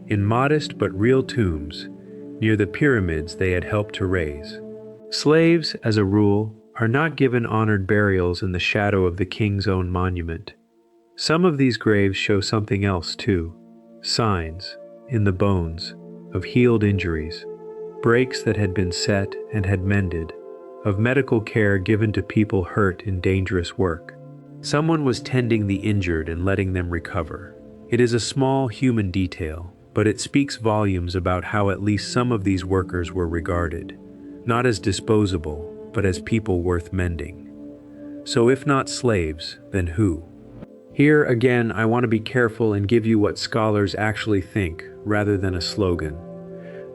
in modest but real tombs, near the pyramids they had helped to raise. Slaves, as a rule, are not given honored burials in the shadow of the king's own monument. Some of these graves show something else too, signs, in the bones, of healed injuries, breaks that had been set and had mended, of medical care given to people hurt in dangerous work. Someone was tending the injured and letting them recover. It is a small human detail, but it speaks volumes about how at least some of these workers were regarded, not as disposable, but as people worth mending. So if not slaves, then who? Here, again, I want to be careful and give you what scholars actually think, rather than a slogan.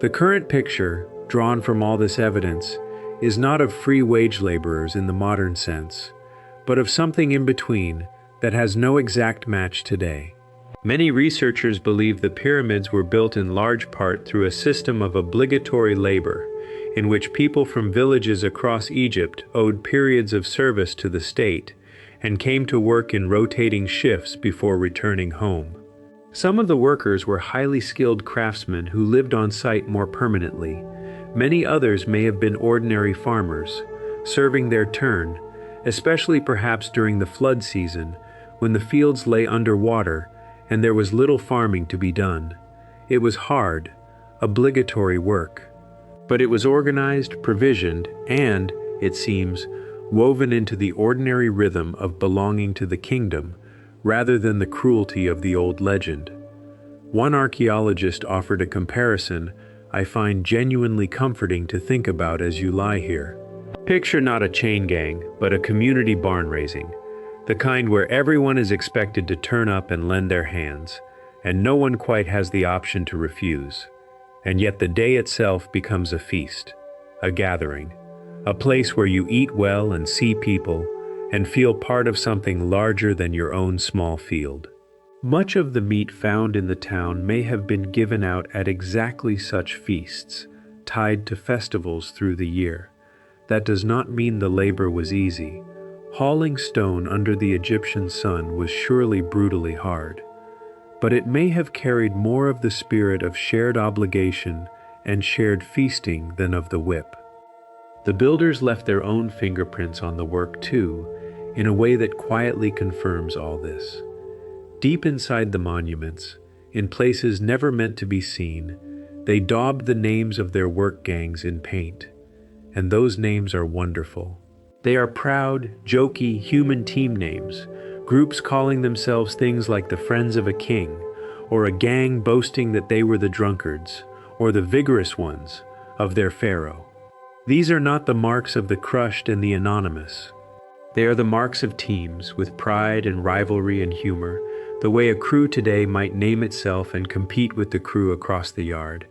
The current picture, drawn from all this evidence, is not of free wage laborers in the modern sense, but of something in between that has no exact match today. Many researchers believe the pyramids were built in large part through a system of obligatory labor, in which people from villages across Egypt owed periods of service to the state and came to work in rotating shifts before returning home. Some of the workers were highly skilled craftsmen who lived on site more permanently. Many others may have been ordinary farmers, serving their turn, especially perhaps during the flood season, when the fields lay underwater and there was little farming to be done. It was hard, obligatory work. But it was organized, provisioned, and, it seems, woven into the ordinary rhythm of belonging to the kingdom, rather than the cruelty of the old legend. One archaeologist offered a comparison I find genuinely comforting to think about as you lie here. Picture not a chain gang, but a community barn raising, the kind where everyone is expected to turn up and lend their hands, and no one quite has the option to refuse. And yet the day itself becomes a feast, a gathering, a place where you eat well and see people and feel part of something larger than your own small field. Much of the meat found in the town may have been given out at exactly such feasts, tied to festivals through the year. That does not mean the labor was easy. Hauling stone under the Egyptian sun was surely brutally hard. But it may have carried more of the spirit of shared obligation and shared feasting than of the whip. The builders left their own fingerprints on the work too, in a way that quietly confirms all this. Deep inside the monuments, in places never meant to be seen, they daubed the names of their work gangs in paint. And those names are wonderful. They are proud, jokey, human team names, groups calling themselves things like the Friends of a King, or a gang boasting that they were the drunkards, or the vigorous ones, of their pharaoh. These are not the marks of the crushed and the anonymous. They are the marks of teams, with pride and rivalry and humor, the way a crew today might name itself and compete with the crew across the yard.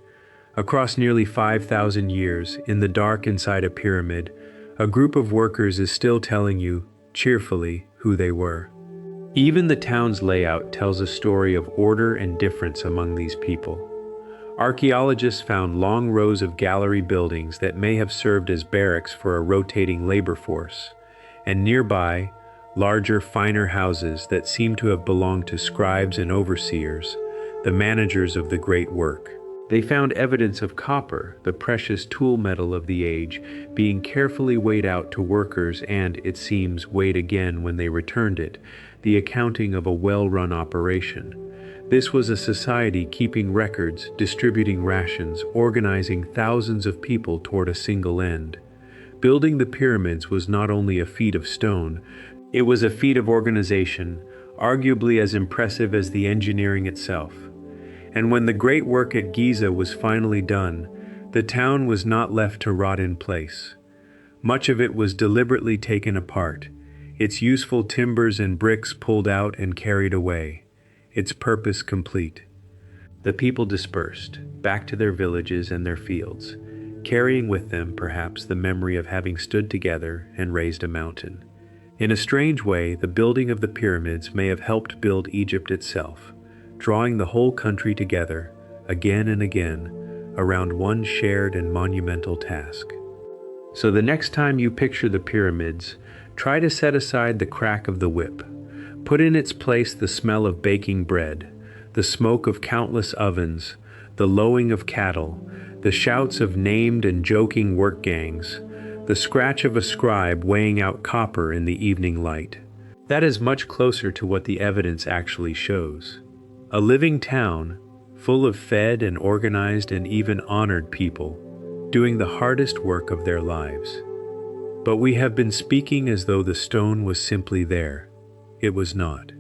Across nearly 5,000 years, in the dark inside a pyramid, a group of workers is still telling you, cheerfully, who they were. Even the town's layout tells a story of order and difference among these people. Archaeologists found long rows of gallery buildings that may have served as barracks for a rotating labor force, and nearby, larger, finer houses that seem to have belonged to scribes and overseers, the managers of the great work. They found evidence of copper, the precious tool metal of the age, being carefully weighed out to workers and, it seems, weighed again when they returned it, the accounting of a well-run operation. This was a society keeping records, distributing rations, organizing thousands of people toward a single end. Building the pyramids was not only a feat of stone, it was a feat of organization, arguably as impressive as the engineering itself. And when the great work at Giza was finally done, the town was not left to rot in place. Much of it was deliberately taken apart, its useful timbers and bricks pulled out and carried away, its purpose complete. The people dispersed, back to their villages and their fields, carrying with them perhaps the memory of having stood together and raised a mountain. In a strange way, the building of the pyramids may have helped build Egypt itself, drawing the whole country together, again and again, around one shared and monumental task. So the next time you picture the pyramids, try to set aside the crack of the whip. Put in its place the smell of baking bread, the smoke of countless ovens, the lowing of cattle, the shouts of named and joking work gangs, the scratch of a scribe weighing out copper in the evening light. That is much closer to what the evidence actually shows. A living town, full of fed and organized and even honored people, doing the hardest work of their lives. But we have been speaking as though the stone was simply there. It was not.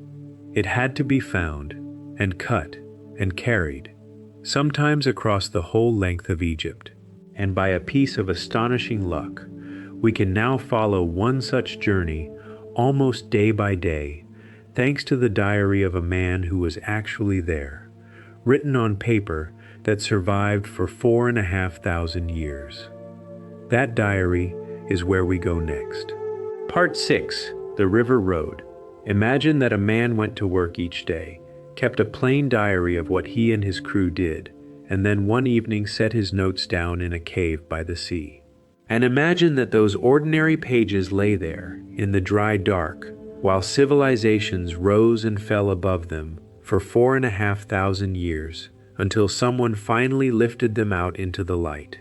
It had to be found, and cut, and carried, sometimes across the whole length of Egypt. And by a piece of astonishing luck, we can now follow one such journey almost day by day, thanks to the diary of a man who was actually there, written on paper that survived for 4,500 years. That diary is where we go next. Part 6, The River Road. Imagine that a man went to work each day, kept a plain diary of what he and his crew did, and then one evening set his notes down in a cave by the sea. And imagine that those ordinary pages lay there, in the dry dark, while civilizations rose and fell above them for 4,500 years, until someone finally lifted them out into the light.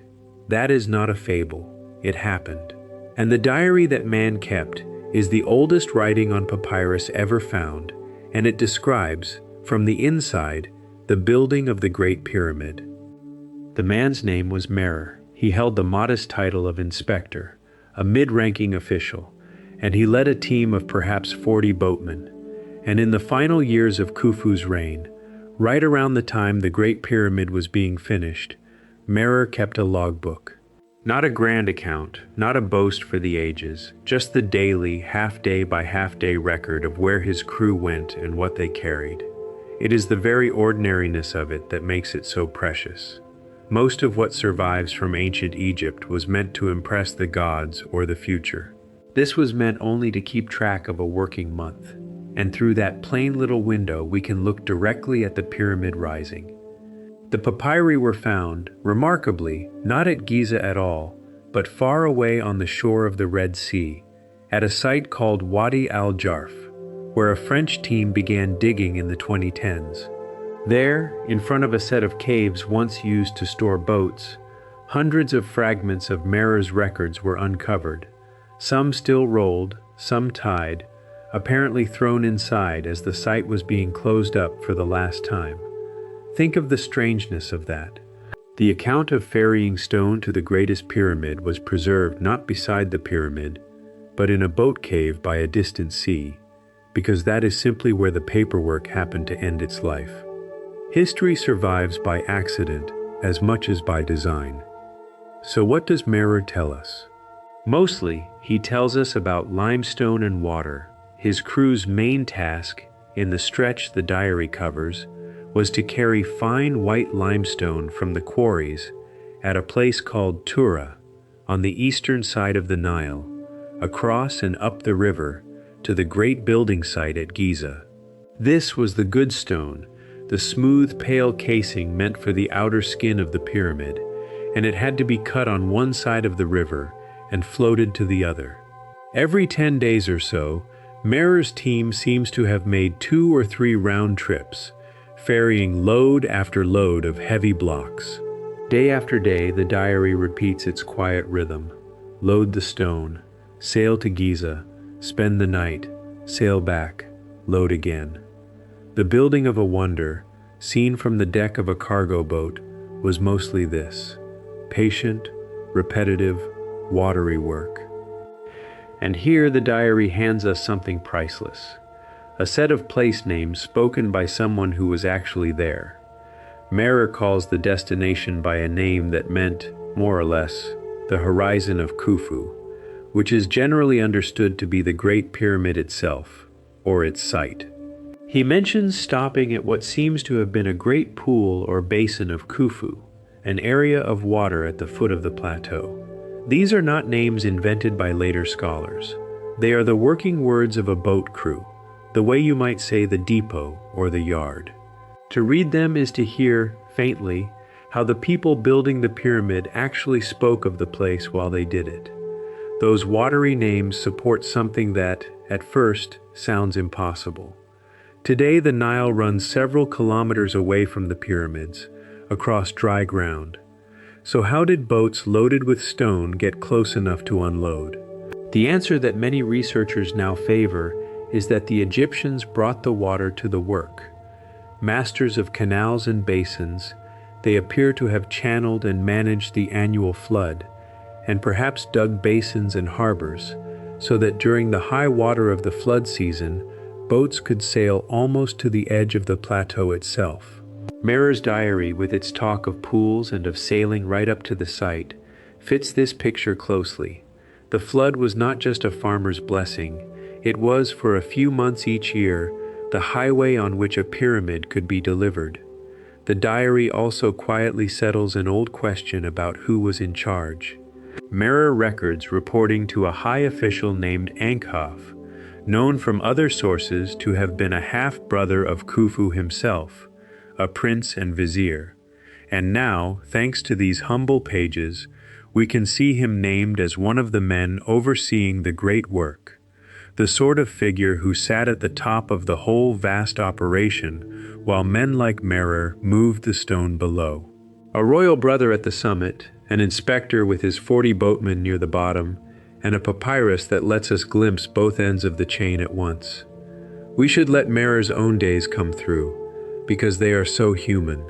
That is not a fable. It happened. And the diary that man kept is the oldest writing on papyrus ever found, and it describes, from the inside, the building of the Great Pyramid. The man's name was Merer. He held the modest title of inspector, a mid-ranking official, and he led a team of perhaps 40 boatmen. And in the final years of Khufu's reign, right around the time the Great Pyramid was being finished, Merer kept a logbook. Not a grand account, not a boast for the ages, just the daily, half-day by half-day record of where his crew went and what they carried. It is the very ordinariness of it that makes it so precious. Most of what survives from ancient Egypt was meant to impress the gods or the future. This was meant only to keep track of a working month, and through that plain little window we can look directly at the pyramid rising. The papyri were found, remarkably, not at Giza at all, but far away on the shore of the Red Sea, at a site called Wadi al-Jarf, where a French team began digging in the 2010s. There, in front of a set of caves once used to store boats, hundreds of fragments of Merer's records were uncovered, some still rolled, some tied, apparently thrown inside as the site was being closed up for the last time. Think of the strangeness of that. The account of ferrying stone to the greatest pyramid was preserved not beside the pyramid, but in a boat cave by a distant sea, because that is simply where the paperwork happened to end its life. History survives by accident as much as by design. So what does Merer tell us? Mostly, he tells us about limestone and water. His crew's main task, in the stretch the diary covers, was to carry fine white limestone from the quarries at a place called Tura, on the eastern side of the Nile, across and up the river to the great building site at Giza. This was the good stone, the smooth, pale casing meant for the outer skin of the pyramid, and it had to be cut on one side of the river and floated to the other. Every 10 days or so, Merer's team seems to have made 2 or 3 round trips, ferrying load after load of heavy blocks. Day after day, the diary repeats its quiet rhythm. Load the stone, sail to Giza, spend the night, sail back, load again. The building of a wonder, seen from the deck of a cargo boat, was mostly this: patient, repetitive, watery work. And here the diary hands us something priceless, a set of place names spoken by someone who was actually there. Merer calls the destination by a name that meant, more or less, the horizon of Khufu, which is generally understood to be the Great Pyramid itself, or its site. He mentions stopping at what seems to have been a great pool or basin of Khufu, an area of water at the foot of the plateau. These are not names invented by later scholars. They are the working words of a boat crew, the way you might say the depot or the yard. To read them is to hear, faintly, how the people building the pyramid actually spoke of the place while they did it. Those watery names support something that, at first, sounds impossible. Today the Nile runs several kilometers away from the pyramids, across dry ground. So how did boats loaded with stone get close enough to unload? The answer that many researchers now favor is that the Egyptians brought the water to the work. Masters of canals and basins, they appear to have channeled and managed the annual flood, and perhaps dug basins and harbors, so that during the high water of the flood season, boats could sail almost to the edge of the plateau itself. Merer's diary, with its talk of pools and of sailing right up to the site, fits this picture closely. The flood was not just a farmer's blessing, it was, for a few months each year, the highway on which a pyramid could be delivered. The diary also quietly settles an old question about who was in charge. Merer records reporting to a high official named Imhotep, known from other sources to have been a half-brother of Khufu himself, a prince and vizier. And now, thanks to these humble pages, we can see him named as one of the men overseeing the great work, the sort of figure who sat at the top of the whole vast operation, while men like Merer moved the stone below. A royal brother at the summit, an inspector with his 40 boatmen near the bottom, and a papyrus that lets us glimpse both ends of the chain at once. We should let Merer's own days come through, because they are so human.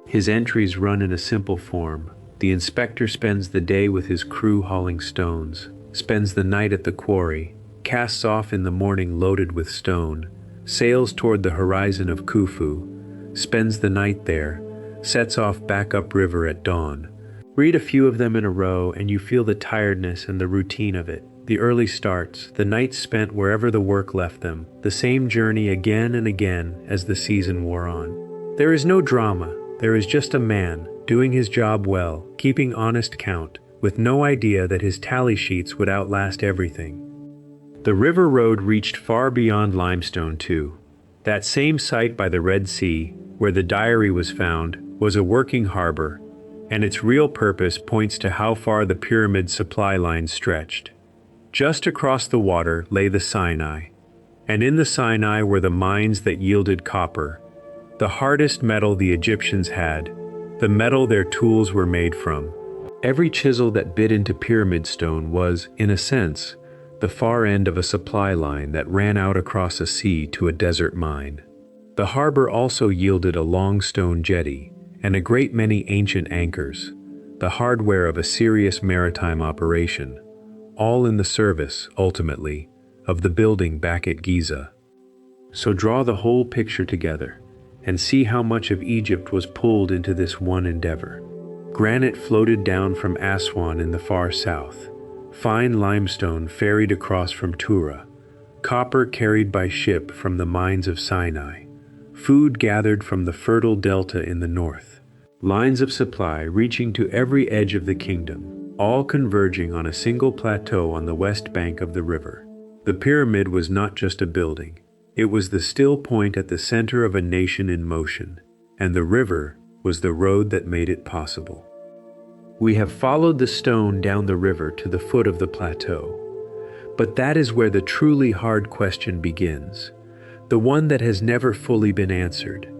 His entries run in a simple form. The inspector spends the day with his crew hauling stones, spends the night at the quarry, casts off in the morning loaded with stone, sails toward the horizon of Khufu, spends the night there, sets off back upriver at dawn. Read a few of them in a row and you feel the tiredness and the routine of it. The early starts, the nights spent wherever the work left them, the same journey again and again as the season wore on. There is no drama, there is just a man, doing his job well, keeping honest count, with no idea that his tally sheets would outlast everything. The river road reached far beyond limestone too. That same site by the Red Sea, where the diary was found, was a working harbor, and its real purpose points to how far the pyramid's supply lines stretched. Just across the water lay the Sinai, and in the Sinai were the mines that yielded copper, the hardest metal the Egyptians had, the metal their tools were made from. Every chisel that bit into pyramid stone was, in a sense, the far end of a supply line that ran out across a sea to a desert mine. The harbor also yielded a long stone jetty and a great many ancient anchors, the hardware of a serious maritime operation, all in the service, ultimately, of the building back at Giza. So draw the whole picture together and see how much of Egypt was pulled into this one endeavor. Granite floated down from Aswan in the far south, fine limestone ferried across from Tura, copper carried by ship from the mines of Sinai, food gathered from the fertile delta in the north, lines of supply reaching to every edge of the kingdom, all converging on a single plateau on the west bank of the river. The pyramid was not just a building, it was the still point at the center of a nation in motion, and the river was the road that made it possible. We have followed the stone down the river to the foot of the plateau, but that is where the truly hard question begins, the one that has never fully been answered,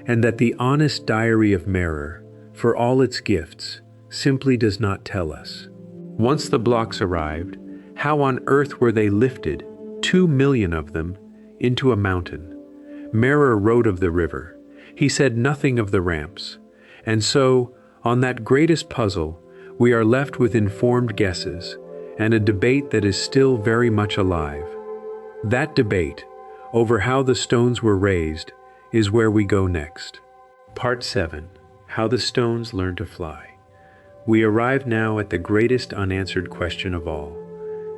and that the honest diary of Merer, for all its gifts, simply does not tell us. Once the blocks arrived, how on earth were they lifted, 2 million of them, into a mountain? Merer wrote of the river. He said nothing of the ramps. And so, on that greatest puzzle, we are left with informed guesses and a debate that is still very much alive. That debate, over how the stones were raised, is where we go next. Part 7. How the Stones Learned to Fly. We arrive now at the greatest unanswered question of all,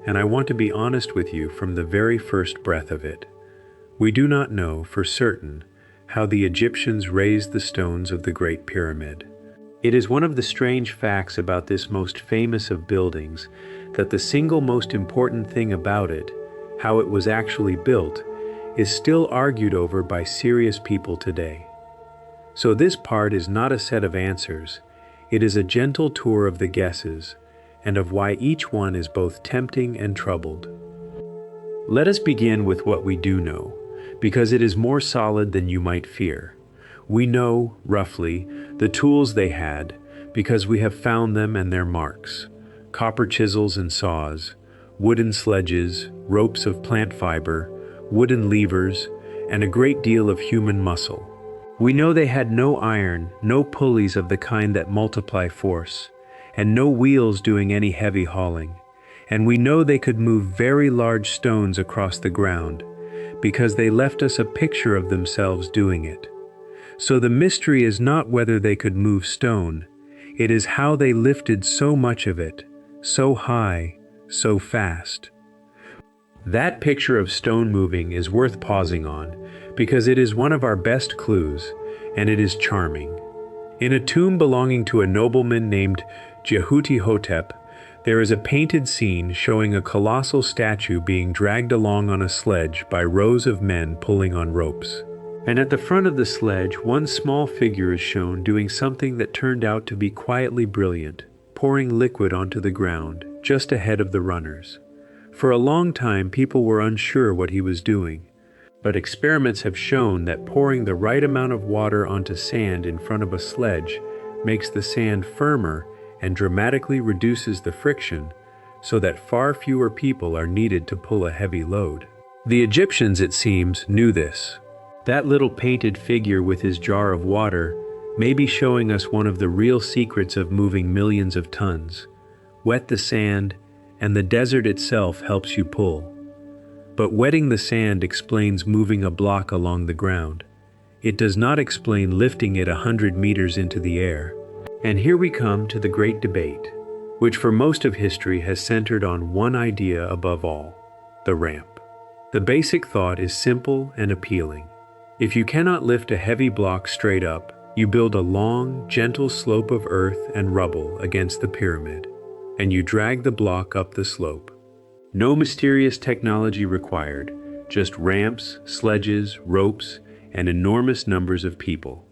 and I want to be honest with you from the very first breath of it. We do not know for certain how the Egyptians raised the stones of the Great Pyramid. It is one of the strange facts about this most famous of buildings that the single most important thing about it, how it was actually built, is still argued over by serious people today. So this part is not a set of answers, it is a gentle tour of the guesses, and of why each one is both tempting and troubled. Let us begin with what we do know, because it is more solid than you might fear. We know, roughly, the tools they had, because we have found them and their marks: copper chisels and saws, wooden sledges, ropes of plant fiber, wooden levers, and a great deal of human muscle. We know they had no iron, no pulleys of the kind that multiply force, and no wheels doing any heavy hauling. And we know they could move very large stones across the ground, because they left us a picture of themselves doing it. So the mystery is not whether they could move stone, it is how they lifted so much of it, so high, so fast. That picture of stone moving is worth pausing on, because it is one of our best clues, and it is charming. In a tomb belonging to a nobleman named Imhotep, there is a painted scene showing a colossal statue being dragged along on a sledge by rows of men pulling on ropes. And at the front of the sledge, one small figure is shown doing something that turned out to be quietly brilliant, pouring liquid onto the ground, just ahead of the runners. For a long time, people were unsure what he was doing, but experiments have shown that pouring the right amount of water onto sand in front of a sledge makes the sand firmer and dramatically reduces the friction, so that far fewer people are needed to pull a heavy load. The Egyptians, it seems, knew this. That little painted figure with his jar of water may be showing us one of the real secrets of moving millions of tons. Wet the sand, and the desert itself helps you pull. But wetting the sand explains moving a block along the ground. It does not explain lifting it 100 meters into the air. And here we come to the great debate, which for most of history has centered on one idea above all: the ramp. The basic thought is simple and appealing. If you cannot lift a heavy block straight up, you build a long, gentle slope of earth and rubble against the pyramid, and you drag the block up the slope. No mysterious technology required, just ramps, sledges, ropes, and enormous numbers of people.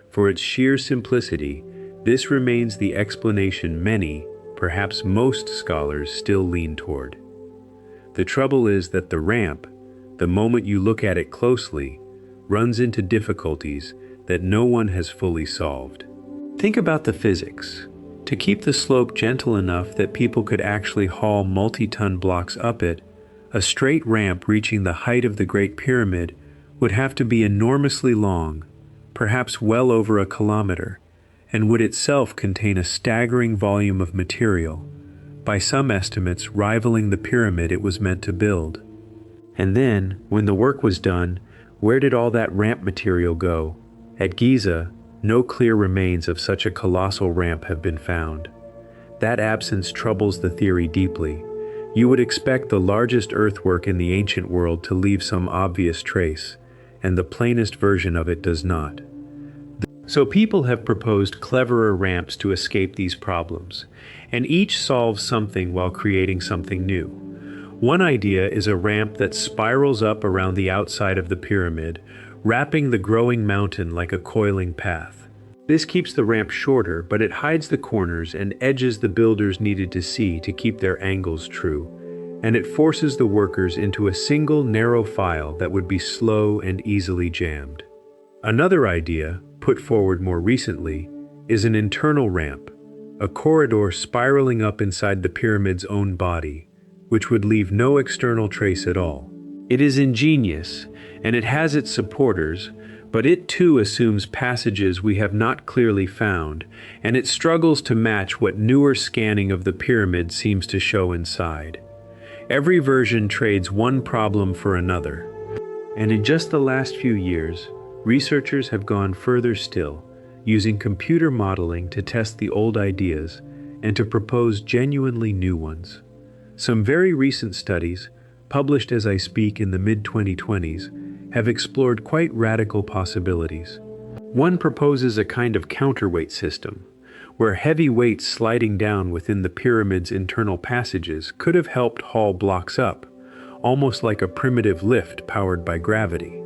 For its sheer simplicity, this remains the explanation many, perhaps most scholars still lean toward. The trouble is that the ramp, the moment you look at it closely, runs into difficulties that no one has fully solved. Think about the physics. To keep the slope gentle enough that people could actually haul multi-ton blocks up it, a straight ramp reaching the height of the Great Pyramid would have to be enormously long, perhaps well over a kilometer, and would itself contain a staggering volume of material, by some estimates rivaling the pyramid it was meant to build. And then, when the work was done, where did all that ramp material go? At Giza, no clear remains of such a colossal ramp have been found. That absence troubles the theory deeply. You would expect the largest earthwork in the ancient world to leave some obvious trace, and the plainest version of it does not. So people have proposed cleverer ramps to escape these problems, and each solves something while creating something new. One idea is a ramp that spirals up around the outside of the pyramid, wrapping the growing mountain like a coiling path. This keeps the ramp shorter, but it hides the corners and edges the builders needed to see to keep their angles true, and it forces the workers into a single narrow file that would be slow and easily jammed. Another idea, put forward more recently, is an internal ramp, a corridor spiraling up inside the pyramid's own body, which would leave no external trace at all. It is ingenious, and it has its supporters, but it too assumes passages we have not clearly found, and it struggles to match what newer scanning of the pyramid seems to show inside. Every version trades one problem for another. And in just the last few years, researchers have gone further still, using computer modeling to test the old ideas and to propose genuinely new ones. Some very recent studies, published as I speak in the mid-2020s, have explored quite radical possibilities. One proposes a kind of counterweight system, where heavy weights sliding down within the pyramid's internal passages could have helped haul blocks up, almost like a primitive lift powered by gravity.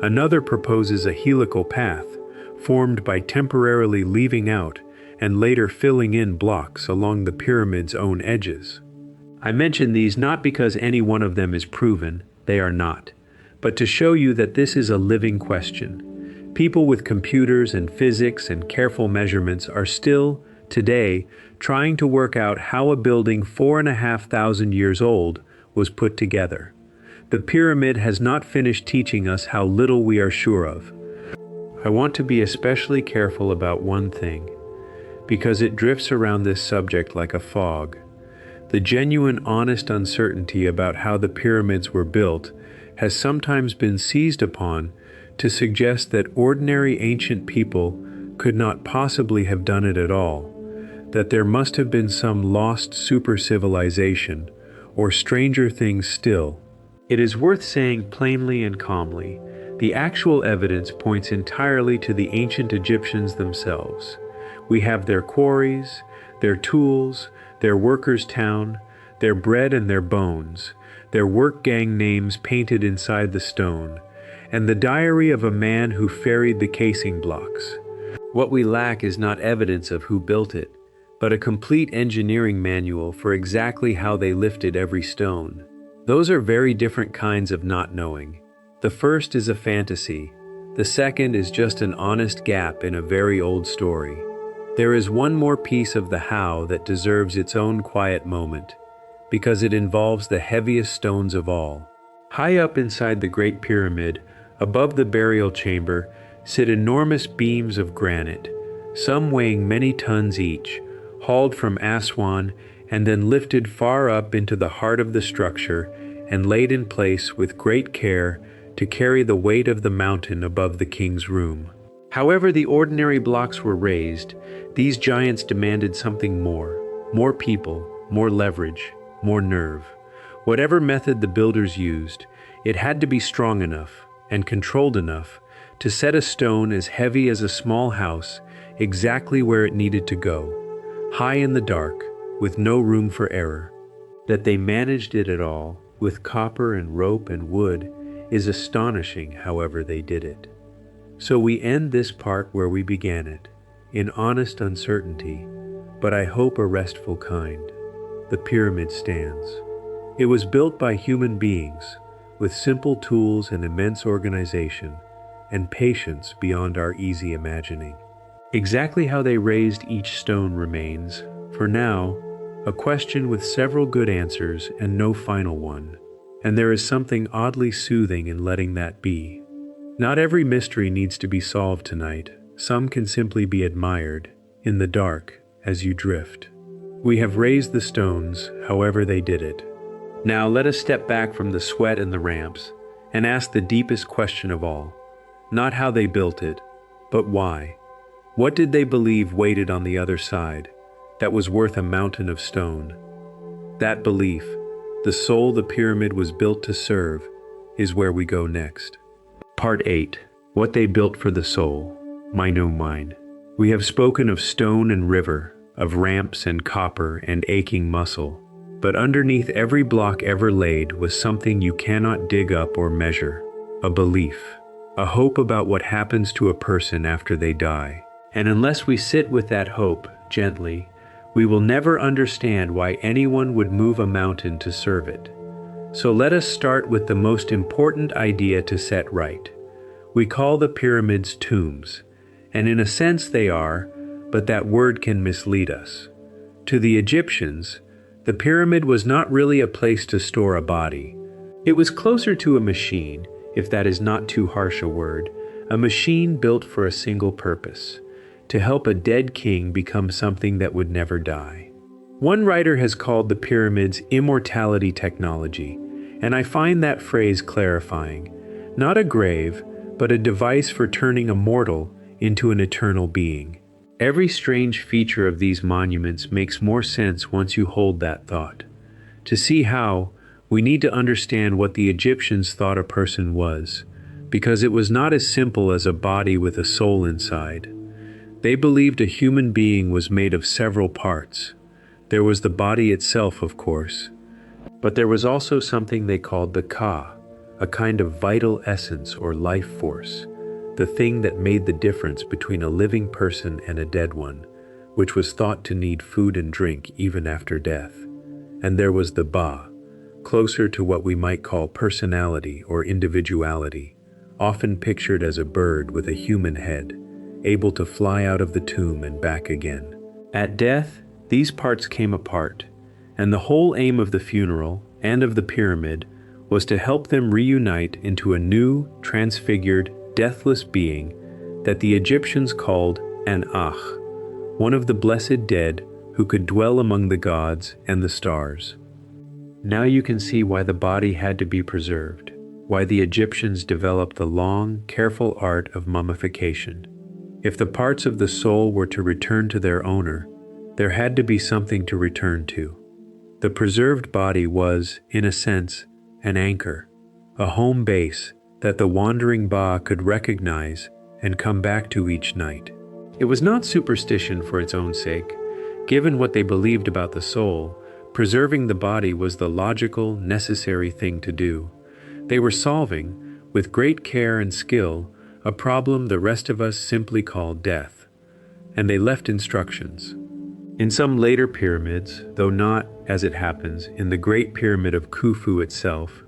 Another proposes a helical path, formed by temporarily leaving out and later filling in blocks along the pyramid's own edges. I mention these not because any one of them is proven, they are not, but to show you that this is a living question. People with computers and physics and careful measurements are still, today, trying to work out how a building 4,500 years old was put together. The pyramid has not finished teaching us how little we are sure of. I want to be especially careful about one thing, because it drifts around this subject like a fog. The genuine, honest uncertainty about how the pyramids were built has sometimes been seized upon to suggest that ordinary ancient people could not possibly have done it at all, that there must have been some lost super-civilization, or stranger things still. It is worth saying plainly and calmly, the actual evidence points entirely to the ancient Egyptians themselves. We have their quarries, their tools, their workers' town, their bread and their bones, their work gang names painted inside the stone, and the diary of a man who ferried the casing blocks. What we lack is not evidence of who built it, but a complete engineering manual for exactly how they lifted every stone. Those are very different kinds of not knowing. The first is a fantasy. The second is just an honest gap in a very old story. There is one more piece of the how that deserves its own quiet moment, because it involves the heaviest stones of all. High up inside the Great Pyramid, above the burial chamber, sit enormous beams of granite, some weighing many tons each, hauled from Aswan and then lifted far up into the heart of the structure and laid in place with great care to carry the weight of the mountain above the king's room. However the ordinary blocks were raised, these giants demanded something more people, more leverage, more nerve. Whatever method the builders used, it had to be strong enough and controlled enough to set a stone as heavy as a small house exactly where it needed to go, high in the dark, with no room for error. That they managed it at all, with copper and rope and wood, is astonishing. However they did it. So we end this part where we began it, in honest uncertainty, but I hope a restful kind. The pyramid stands. It was built by human beings, with simple tools and immense organization, and patience beyond our easy imagining. Exactly how they raised each stone remains, for now, a question with several good answers and no final one, and there is something oddly soothing in letting that be. Not every mystery needs to be solved tonight. Some can simply be admired, in the dark, as you drift. We have raised the stones, however they did it. Now let us step back from the sweat and the ramps, and ask the deepest question of all. Not how they built it, but why. What did they believe waited on the other side, that was worth a mountain of stone? That belief, the soul the pyramid was built to serve, is where we go next. Part 8. What they built for the soul. Mine, oh mine. We have spoken of stone and river, of ramps and copper and aching muscle. But underneath every block ever laid was something you cannot dig up or measure. A belief. A hope about what happens to a person after they die. And unless we sit with that hope, gently, we will never understand why anyone would move a mountain to serve it. So let us start with the most important idea to set right. We call the pyramids tombs, and in a sense they are, but that word can mislead us. To the Egyptians, the pyramid was not really a place to store a body. It was closer to a machine, if that is not too harsh a word, a machine built for a single purpose, to help a dead king become something that would never die. One writer has called the pyramids immortality technology, and I find that phrase clarifying. Not a grave, but a device for turning a mortal into an eternal being. Every strange feature of these monuments makes more sense once you hold that thought. To see how, we need to understand what the Egyptians thought a person was, because it was not as simple as a body with a soul inside. They believed a human being was made of several parts. There was the body itself, of course, but there was also something they called the Ka, a kind of vital essence or life force, the thing that made the difference between a living person and a dead one, which was thought to need food and drink even after death. And there was the Ba, closer to what we might call personality or individuality, often pictured as a bird with a human head, able to fly out of the tomb and back again. At death, these parts came apart, and the whole aim of the funeral and of the pyramid was to help them reunite into a new, transfigured, deathless being that the Egyptians called an Akh, one of the blessed dead who could dwell among the gods and the stars. Now you can see why the body had to be preserved, why the Egyptians developed the long, careful art of mummification. If the parts of the soul were to return to their owner, there had to be something to return to. The preserved body was, in a sense, an anchor, a home base that the wandering Ba could recognize and come back to each night. It was not superstition for its own sake. Given what they believed about the soul, preserving the body was the logical, necessary thing to do. They were solving, with great care and skill, a problem the rest of us simply call death. And they left instructions. In some later pyramids, though not, as it happens, in the Great Pyramid of Khufu itself,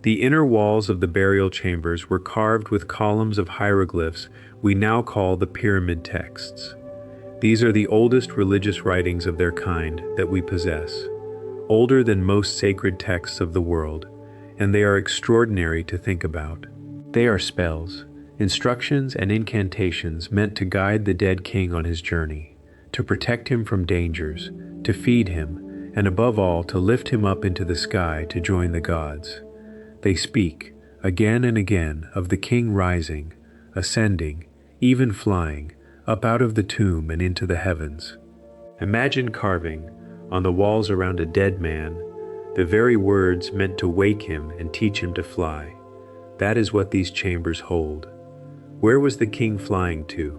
the inner walls of the burial chambers were carved with columns of hieroglyphs we now call the pyramid texts. These are the oldest religious writings of their kind that we possess, older than most sacred texts of the world, and they are extraordinary to think about. They are spells, instructions and incantations meant to guide the dead king on his journey, to protect him from dangers, to feed him, and above all, to lift him up into the sky to join the gods. They speak, again and again, of the king rising, ascending, even flying, up out of the tomb and into the heavens. Imagine carving, on the walls around a dead man, the very words meant to wake him and teach him to fly. That is what these chambers hold. Where was the king flying to?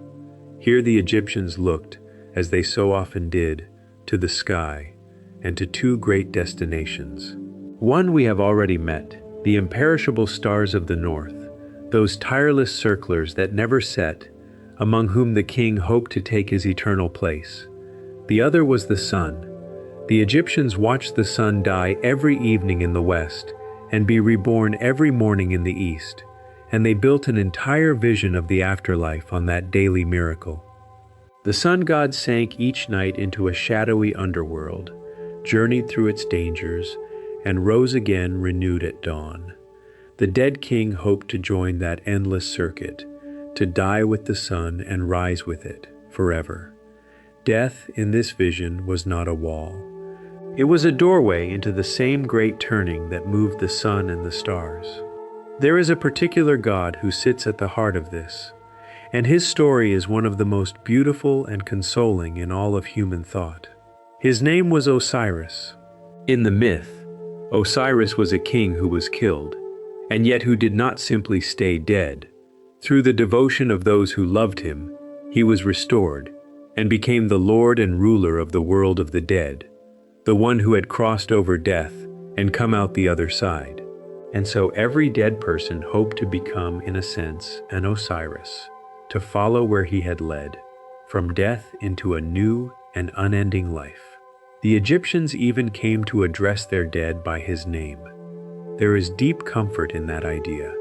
Here the Egyptians looked, as they so often did, to the sky, and to two great destinations. One we have already met, the imperishable stars of the north, those tireless circlers that never set, among whom the king hoped to take his eternal place. The other was the sun. The Egyptians watched the sun die every evening in the west, and be reborn every morning in the east, and they built an entire vision of the afterlife on that daily miracle. The sun god sank each night into a shadowy underworld, journeyed through its dangers, and rose again renewed at dawn. The dead king hoped to join that endless circuit, to die with the sun and rise with it forever. Death, in this vision, was not a wall. It was a doorway into the same great turning that moved the sun and the stars. There is a particular god who sits at the heart of this, and his story is one of the most beautiful and consoling in all of human thought. His name was Osiris. In the myth, Osiris was a king who was killed, and yet who did not simply stay dead. Through the devotion of those who loved him, he was restored, and became the lord and ruler of the world of the dead, the one who had crossed over death and come out the other side. And so every dead person hoped to become, in a sense, an Osiris, to follow where he had led, from death into a new and unending life. The Egyptians even came to address their dead by his name. There is deep comfort in that idea,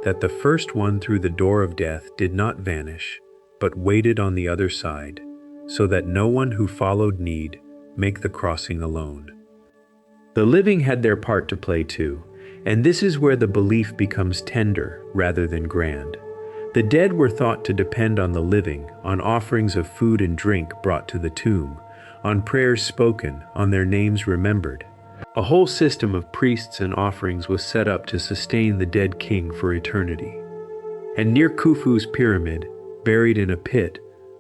that the first one through the door of death did not vanish, but waited on the other side, so that no one who followed need make the crossing alone. The living had their part to play too, And this is where the belief becomes tender rather than grand. The dead were thought to depend on the living, on offerings of food and drink brought to the tomb, on prayers spoken, on their names remembered. A whole system of priests and offerings was set up to sustain the dead king for eternity. And near Khufu's pyramid, buried in a pit,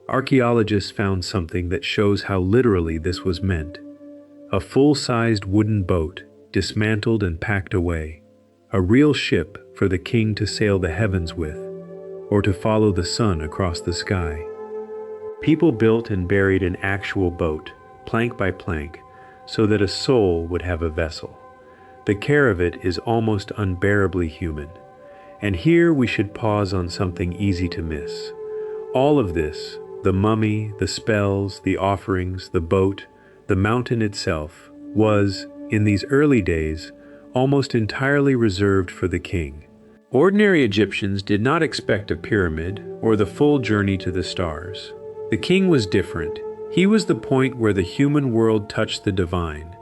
archaeologists found something that shows how literally this was meant. A full-sized wooden boat, dismantled and packed away. A real ship for the king to sail the heavens with, or to follow the sun across the sky. People built and buried an actual boat, plank by plank, so that a soul would have a vessel. The care of it is almost unbearably human. And here we should pause on something easy to miss. All of this, the mummy, the spells, the offerings, the boat, the mountain itself, was, in these early days, almost entirely reserved for the king. Ordinary Egyptians did not expect a pyramid or the full journey to the stars. The king was different. He was the point where the human world touched the divine,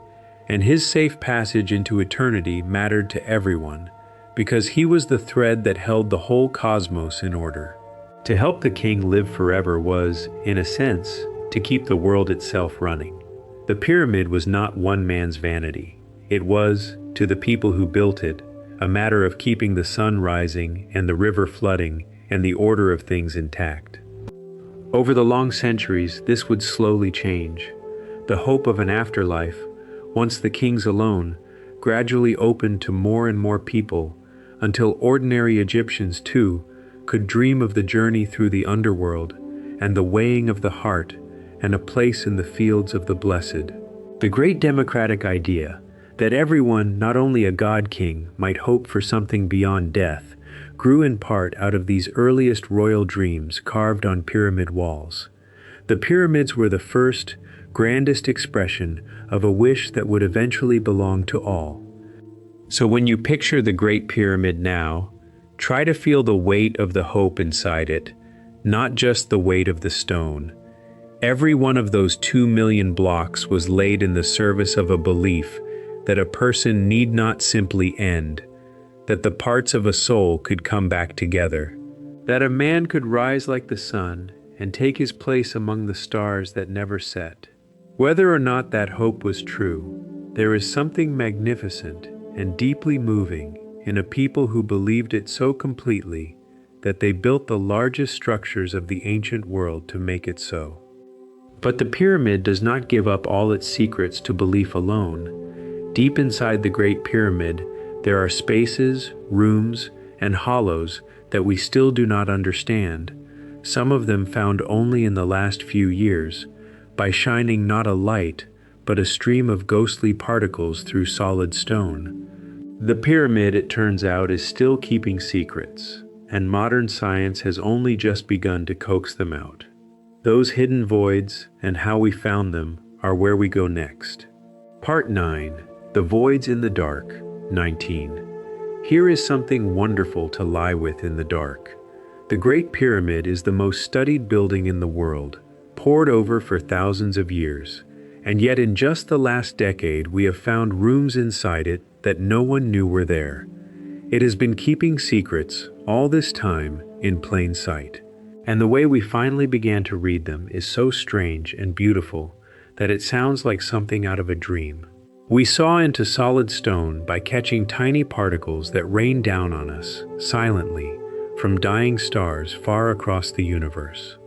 and his safe passage into eternity mattered to everyone, because he was the thread that held the whole cosmos in order. To help the king live forever was, in a sense, to keep the world itself running. The pyramid was not one man's vanity. It was, to the people who built it, a matter of keeping the sun rising and the river flooding and the order of things intact. Over the long centuries, this would slowly change. The hope of an afterlife, once the king's alone, gradually opened to more and more people, until ordinary Egyptians, too, could dream of the journey through the underworld and the weighing of the heart and a place in the fields of the blessed. The great democratic idea that everyone, not only a god-king, might hope for something beyond death, grew in part out of these earliest royal dreams carved on pyramid walls. The pyramids were the first, grandest expression of a wish that would eventually belong to all. So when you picture the Great Pyramid now, try to feel the weight of the hope inside it, not just the weight of the stone. Every one of those 2 million blocks was laid in the service of a belief that a person need not simply end, that the parts of a soul could come back together, that a man could rise like the sun and take his place among the stars that never set. Whether or not that hope was true, there is something magnificent and deeply moving in a people who believed it so completely that they built the largest structures of the ancient world to make it so. But the pyramid does not give up all its secrets to belief alone. Deep inside the Great Pyramid, there are spaces, rooms, and hollows that we still do not understand, some of them found only in the last few years, by shining not a light, but a stream of ghostly particles through solid stone. The pyramid, it turns out, is still keeping secrets, and modern science has only just begun to coax them out. Those hidden voids and how we found them are where we go next. Part 9. The Voids in the Dark, 19. Here is something wonderful to lie with in the dark. The Great Pyramid is the most studied building in the world, pored over for thousands of years, and yet in just the last decade we have found rooms inside it that no one knew were there. It has been keeping secrets all this time in plain sight, and the way we finally began to read them is so strange and beautiful that it sounds like something out of a dream. We saw into solid stone by catching tiny particles that rained down on us, silently, from dying stars far across the universe.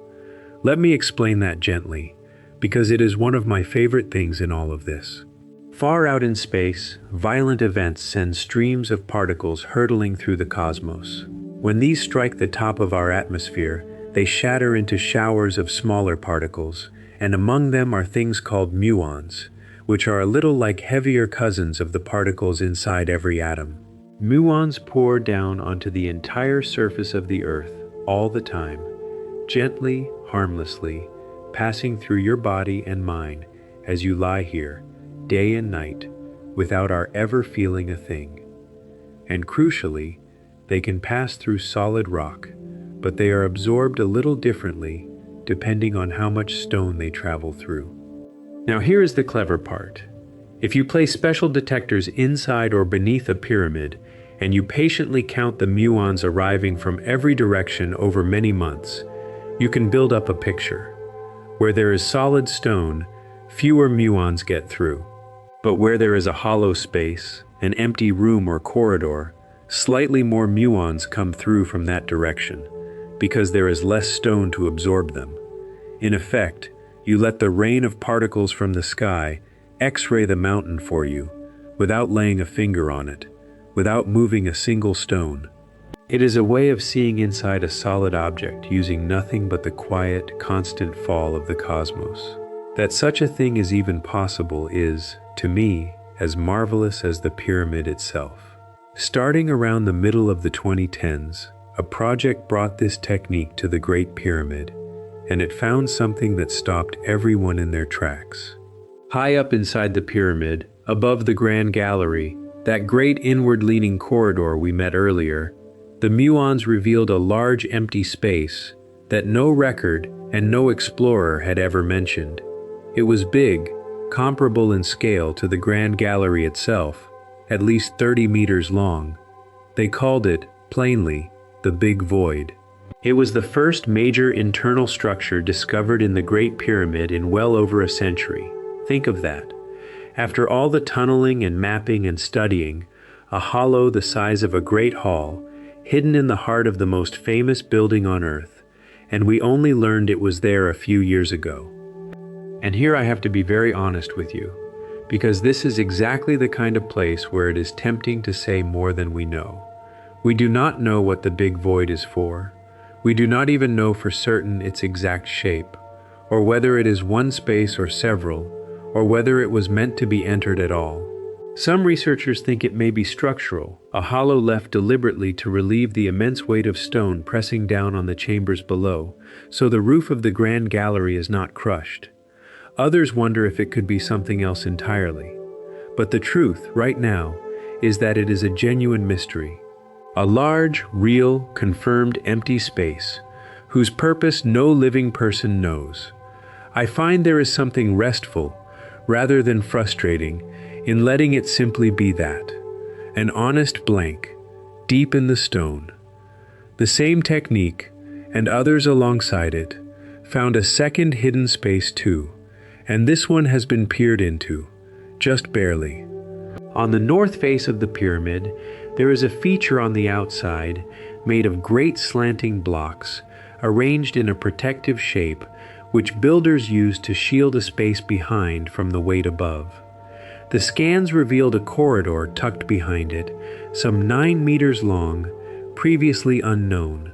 Let me explain that gently, because it is one of my favorite things in all of this. Far out in space, violent events send streams of particles hurtling through the cosmos. When these strike the top of our atmosphere, they shatter into showers of smaller particles, and among them are things called muons, which are a little like heavier cousins of the particles inside every atom. Muons pour down onto the entire surface of the Earth all the time, gently, harmlessly, passing through your body and mine as you lie here, day and night, without our ever feeling a thing. And crucially, they can pass through solid rock, but they are absorbed a little differently depending on how much stone they travel through. Now here is the clever part. If you place special detectors inside or beneath a pyramid, and you patiently count the muons arriving from every direction over many months, you can build up a picture. Where there is solid stone, fewer muons get through. But where there is a hollow space, an empty room or corridor, slightly more muons come through from that direction, because there is less stone to absorb them. In effect, you let the rain of particles from the sky X-ray the mountain for you, without laying a finger on it, without moving a single stone. It is a way of seeing inside a solid object using nothing but the quiet, constant fall of the cosmos. That such a thing is even possible is, to me, as marvelous as the pyramid itself. Starting around the middle of the 2010s, a project brought this technique to the Great Pyramid, and it found something that stopped everyone in their tracks. High up inside the pyramid, above the Grand Gallery, that great inward-leaning corridor we met earlier, the muons revealed a large empty space that no record and no explorer had ever mentioned. It was big, comparable in scale to the Grand Gallery itself, at least 30 meters long. They called it, plainly, the Big Void. It was the first major internal structure discovered in the Great Pyramid in well over a century. Think of that. After all the tunneling and mapping and studying, a hollow the size of a great hall, hidden in the heart of the most famous building on Earth, and we only learned it was there a few years ago. And here I have to be very honest with you, because this is exactly the kind of place where it is tempting to say more than we know. We do not know what the Big Void is for. We do not even know for certain its exact shape, or whether it is one space or several, or whether it was meant to be entered at all. Some researchers think it may be structural, a hollow left deliberately to relieve the immense weight of stone pressing down on the chambers below, so the roof of the Grand Gallery is not crushed. Others wonder if it could be something else entirely. But the truth, right now, is that it is a genuine mystery. A large, real, confirmed empty space, whose purpose no living person knows. I find there is something restful, rather than frustrating, in letting it simply be that. An honest blank, deep in the stone. The same technique, and others alongside it, found a second hidden space too, and this one has been peered into, just barely. On the north face of the pyramid, there is a feature on the outside made of great slanting blocks, arranged in a protective shape, which builders used to shield a space behind from the weight above. The scans revealed a corridor tucked behind it, some 9 meters long, previously unknown.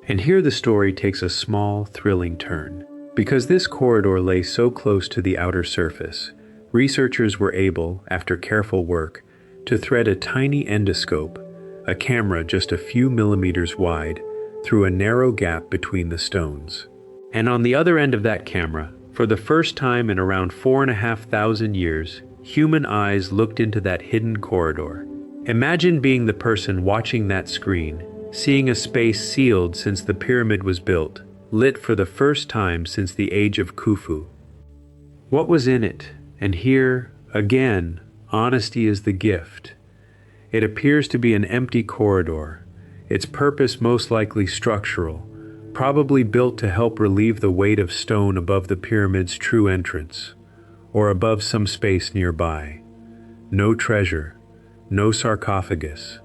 And here the story takes a small, thrilling turn. Because this corridor lay so close to the outer surface, researchers were able, after careful work, to thread a tiny endoscope, a camera just a few millimeters wide, through a narrow gap between the stones. And on the other end of that camera, for the first time in around 4,500 years, human eyes looked into that hidden corridor. Imagine being the person watching that screen, seeing a space sealed since the pyramid was built, lit for the first time since the age of Khufu. What was in it? And here, again, honesty is the gift. It appears to be an empty corridor, its purpose most likely structural, probably built to help relieve the weight of stone above the pyramid's true entrance, or above some space nearby. No treasure, no sarcophagus,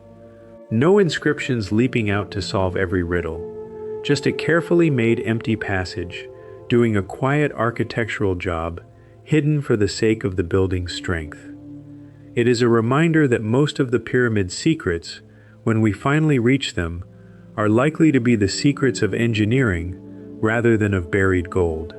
no inscriptions leaping out to solve every riddle, just a carefully made empty passage, doing a quiet architectural job, hidden for the sake of the building's strength. It is a reminder that most of the pyramid's secrets, when we finally reach them, are likely to be the secrets of engineering rather than of buried gold.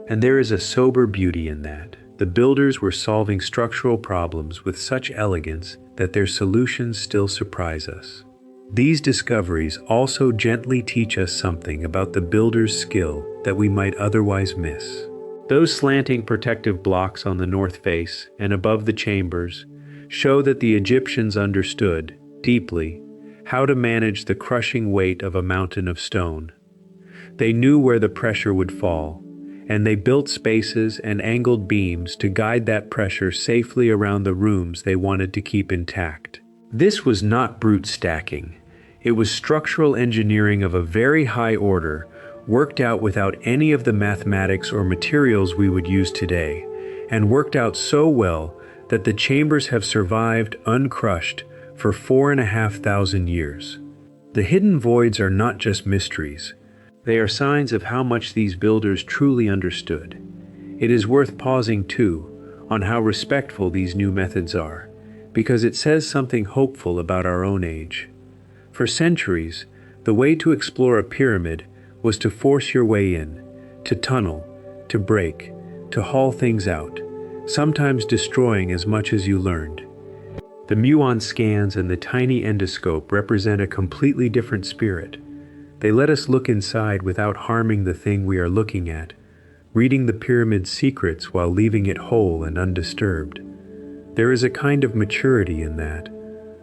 And there is a sober beauty in that. The builders were solving structural problems with such elegance that their solutions still surprise us. These discoveries also gently teach us something about the builder's skill that we might otherwise miss. Those slanting protective blocks on the north face and above the chambers show that the Egyptians understood, deeply, how to manage the crushing weight of a mountain of stone. They knew where the pressure would fall, and they built spaces and angled beams to guide that pressure safely around the rooms they wanted to keep intact. This was not brute stacking. It was structural engineering of a very high order, worked out without any of the mathematics or materials we would use today, and worked out so well that the chambers have survived uncrushed for 4,500 years. The hidden voids are not just mysteries. They are signs of how much these builders truly understood. It is worth pausing, too, on how respectful these new methods are, because it says something hopeful about our own age. For centuries, the way to explore a pyramid was to force your way in, to tunnel, to break, to haul things out, sometimes destroying as much as you learned. The muon scans and the tiny endoscope represent a completely different spirit. They let us look inside without harming the thing we are looking at, reading the pyramid's secrets while leaving it whole and undisturbed. There is a kind of maturity in that,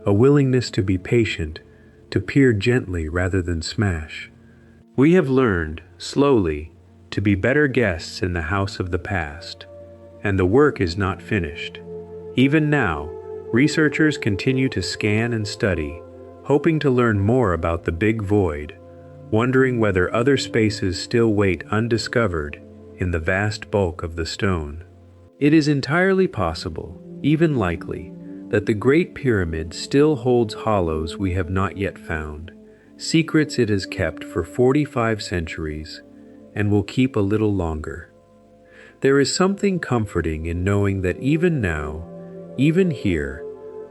a willingness to be patient, to peer gently rather than smash. We have learned, slowly, to be better guests in the house of the past, and the work is not finished. Even now, researchers continue to scan and study, hoping to learn more about the big void, wondering whether other spaces still wait undiscovered in the vast bulk of the stone. It is entirely possible, even likely, that the Great Pyramid still holds hollows we have not yet found, secrets it has kept for 45 centuries, and will keep a little longer. There is something comforting in knowing that even now, even here,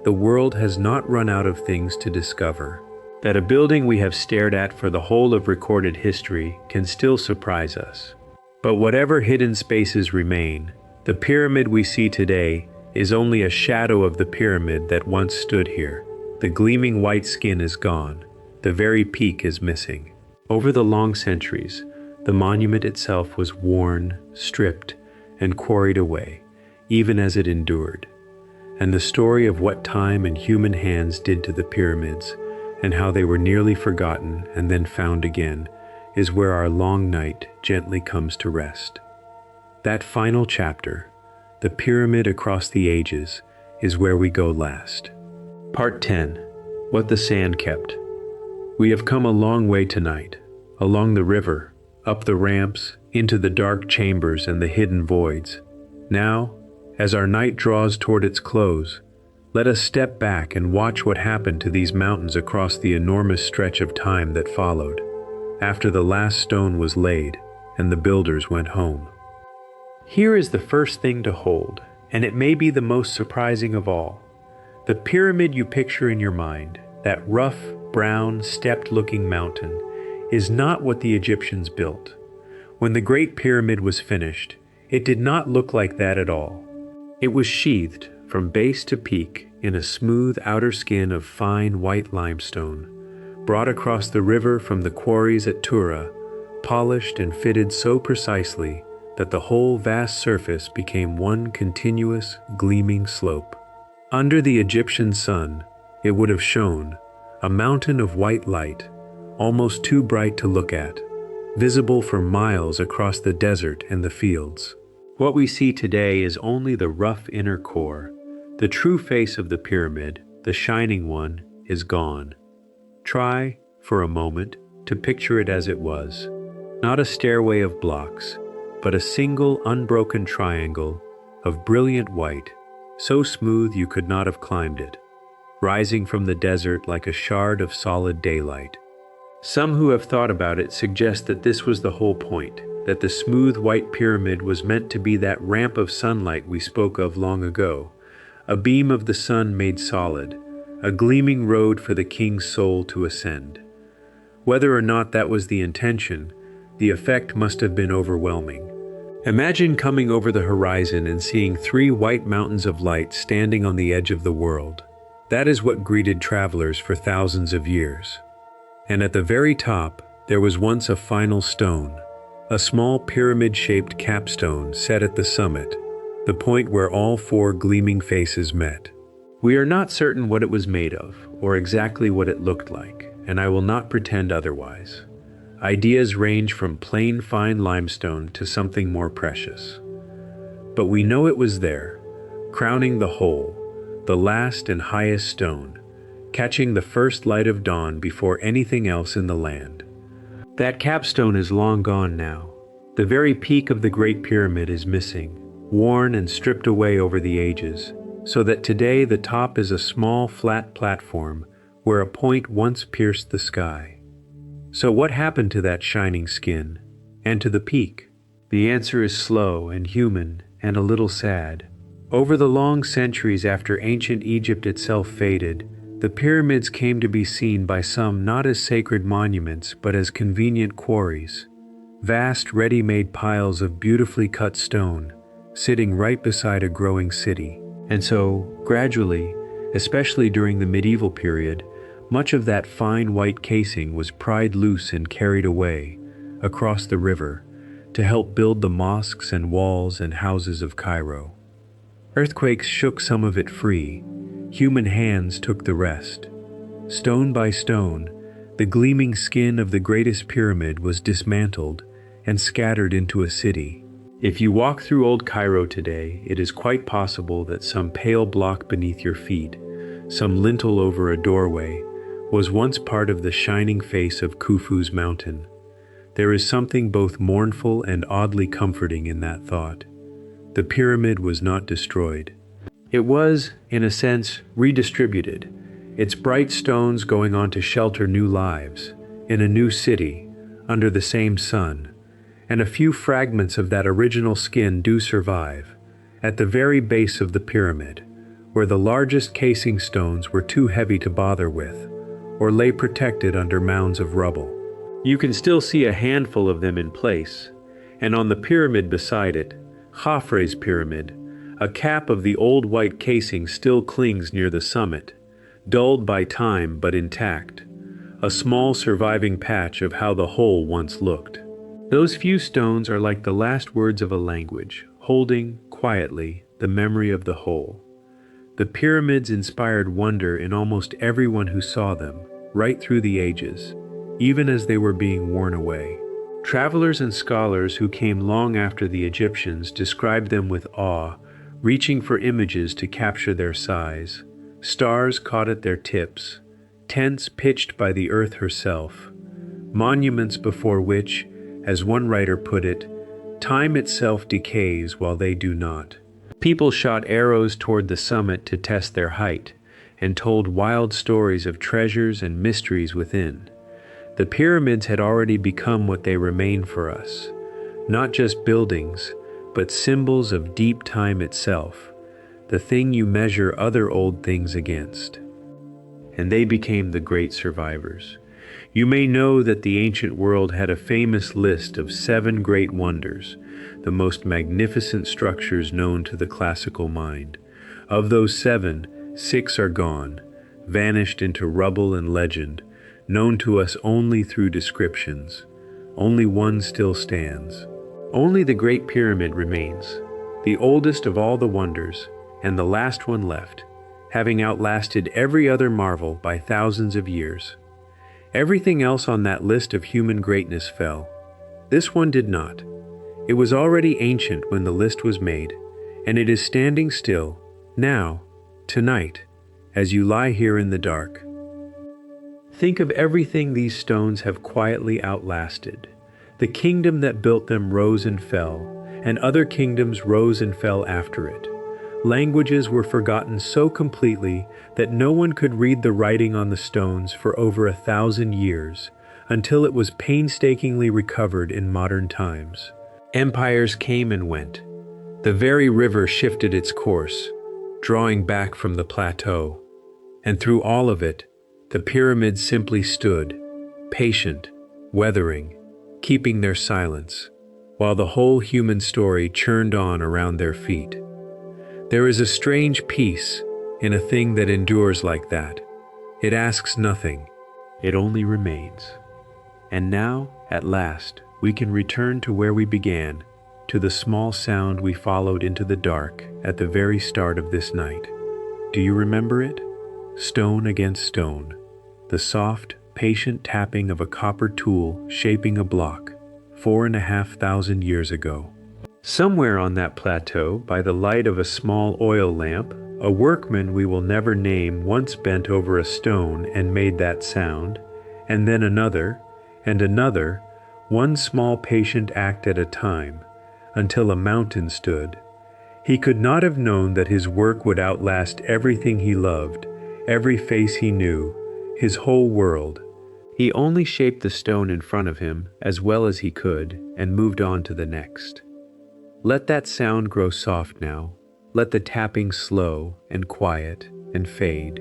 the world has not run out of things to discover, that a building we have stared at for the whole of recorded history can still surprise us. But whatever hidden spaces remain, the pyramid we see today is only a shadow of the pyramid that once stood here. The gleaming white skin is gone. The very peak is missing. Over the long centuries, the monument itself was worn, stripped, and quarried away, even as it endured. And the story of what time and human hands did to the pyramids, and how they were nearly forgotten and then found again, is where our long night gently comes to rest. That final chapter, the pyramid across the ages, is where we go last. Part 10. What the Sand Kept. We have come a long way tonight, along the river, up the ramps, into the dark chambers and the hidden voids. Now, as our night draws toward its close, let us step back and watch what happened to these mountains across the enormous stretch of time that followed, after the last stone was laid and the builders went home. Here is the first thing to hold, and it may be the most surprising of all. The pyramid you picture in your mind, that rough, brown, stepped-looking mountain, is not what the Egyptians built. When the Great Pyramid was finished, it did not look like that at all. It was sheathed from base to peak in a smooth outer skin of fine white limestone, brought across the river from the quarries at Tura, polished and fitted so precisely that the whole vast surface became one continuous, gleaming slope. Under the Egyptian sun, it would have shone, a mountain of white light, almost too bright to look at, visible for miles across the desert and the fields. What we see today is only the rough inner core. The true face of the pyramid, the shining one, is gone. Try, for a moment, to picture it as it was. Not a stairway of blocks, but a single unbroken triangle of brilliant white, so smooth you could not have climbed it, rising from the desert like a shard of solid daylight. Some who have thought about it suggest that this was the whole point, that the smooth white pyramid was meant to be that ramp of sunlight we spoke of long ago, a beam of the sun made solid, a gleaming road for the king's soul to ascend. Whether or not that was the intention, the effect must have been overwhelming. Imagine coming over the horizon and seeing 3 white mountains of light standing on the edge of the world. That is what greeted travelers for thousands of years. And at the very top, there was once a final stone, a small pyramid-shaped capstone set at the summit, the point where all 4 gleaming faces met. We are not certain what it was made of, or exactly what it looked like, and I will not pretend otherwise. Ideas range from plain fine limestone to something more precious. But we know it was there, crowning the whole, the last and highest stone, catching the first light of dawn before anything else in the land. That capstone is long gone now. The very peak of the Great Pyramid is missing, worn and stripped away over the ages, so that today the top is a small flat platform where a point once pierced the sky. So what happened to that shining skin, and to the peak? The answer is slow and human and a little sad. Over the long centuries after ancient Egypt itself faded, the pyramids came to be seen by some not as sacred monuments but as convenient quarries, vast ready-made piles of beautifully cut stone, sitting right beside a growing city. And so, gradually, especially during the medieval period, much of that fine white casing was pried loose and carried away, across the river, to help build the mosques and walls and houses of Cairo. Earthquakes shook some of it free, human hands took the rest. Stone by stone, the gleaming skin of the greatest pyramid was dismantled and scattered into a city. If you walk through old Cairo today, it is quite possible that some pale block beneath your feet, some lintel over a doorway, was once part of the shining face of Khufu's mountain. There is something both mournful and oddly comforting in that thought. The pyramid was not destroyed. It was, in a sense, redistributed, its bright stones going on to shelter new lives, in a new city, under the same sun. And a few fragments of that original skin do survive, at the very base of the pyramid, where the largest casing stones were too heavy to bother with, or lay protected under mounds of rubble. You can still see a handful of them in place, and on the pyramid beside it, Khafre's pyramid, a cap of the old white casing still clings near the summit, dulled by time but intact, a small surviving patch of how the whole once looked. Those few stones are like the last words of a language, holding, quietly, the memory of the whole. The pyramids inspired wonder in almost everyone who saw them, right through the ages, even as they were being worn away. Travelers and scholars who came long after the Egyptians described them with awe, reaching for images to capture their size, stars caught at their tips, tents pitched by the earth herself, monuments before which, as one writer put it, time itself decays while they do not. People shot arrows toward the summit to test their height, and told wild stories of treasures and mysteries within. The pyramids had already become what they remain for us, not just buildings, but symbols of deep time itself, the thing you measure other old things against. And they became the great survivors. You may know that the ancient world had a famous list of 7 great wonders, the most magnificent structures known to the classical mind. Of those 7, 6 are gone, vanished into rubble and legend, known to us only through descriptions. Only one still stands. Only the Great Pyramid remains, the oldest of all the wonders, and the last one left, having outlasted every other marvel by thousands of years. Everything else on that list of human greatness fell. This one did not. It was already ancient when the list was made, and it is standing still, now, tonight, as you lie here in the dark. Think of everything these stones have quietly outlasted. The kingdom that built them rose and fell, and other kingdoms rose and fell after it. Languages were forgotten so completely that no one could read the writing on the stones for over 1,000 years, until it was painstakingly recovered in modern times. Empires came and went. The very river shifted its course, drawing back from the plateau. And through all of it, the pyramids simply stood, patient, weathering, keeping their silence, while the whole human story churned on around their feet. There is a strange peace in a thing that endures like that. It asks nothing. It only remains. And now, at last, we can return to where we began, to the small sound we followed into the dark at the very start of this night. Do you remember it? Stone against stone, the soft, patient tapping of a copper tool shaping a block, 4,500 years ago. Somewhere on that plateau, by the light of a small oil lamp, A workman we will never name once bent over a stone and made that sound, and then another, and another, one small patient act at a time, until a mountain stood. He could not have known that his work would outlast everything he loved, every face he knew, his whole world. He only shaped the stone in front of him as well as he could and moved on to the next. Let that sound grow soft now. Let the tapping slow and quiet and fade,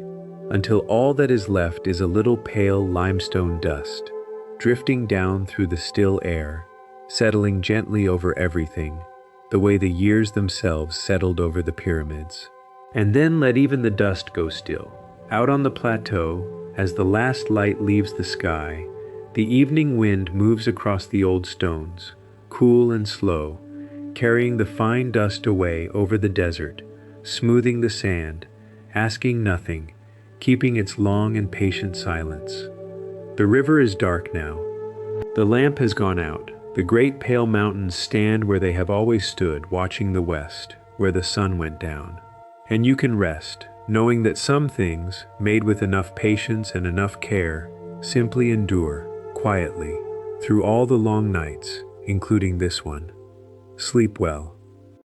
until all that is left is a little pale limestone dust, drifting down through the still air, settling gently over everything, the way the years themselves settled over the pyramids. And then let even the dust go still. Out on the plateau, as the last light leaves the sky, the evening wind moves across the old stones, cool and slow, carrying the fine dust away over the desert, smoothing the sand, asking nothing, keeping its long and patient silence. The river is dark now. The lamp has gone out. The great pale mountains stand where they have always stood, watching the west, where the sun went down. And you can rest, knowing that some things, made with enough patience and enough care, simply endure, quietly, through all the long nights, including this one. Sleep well.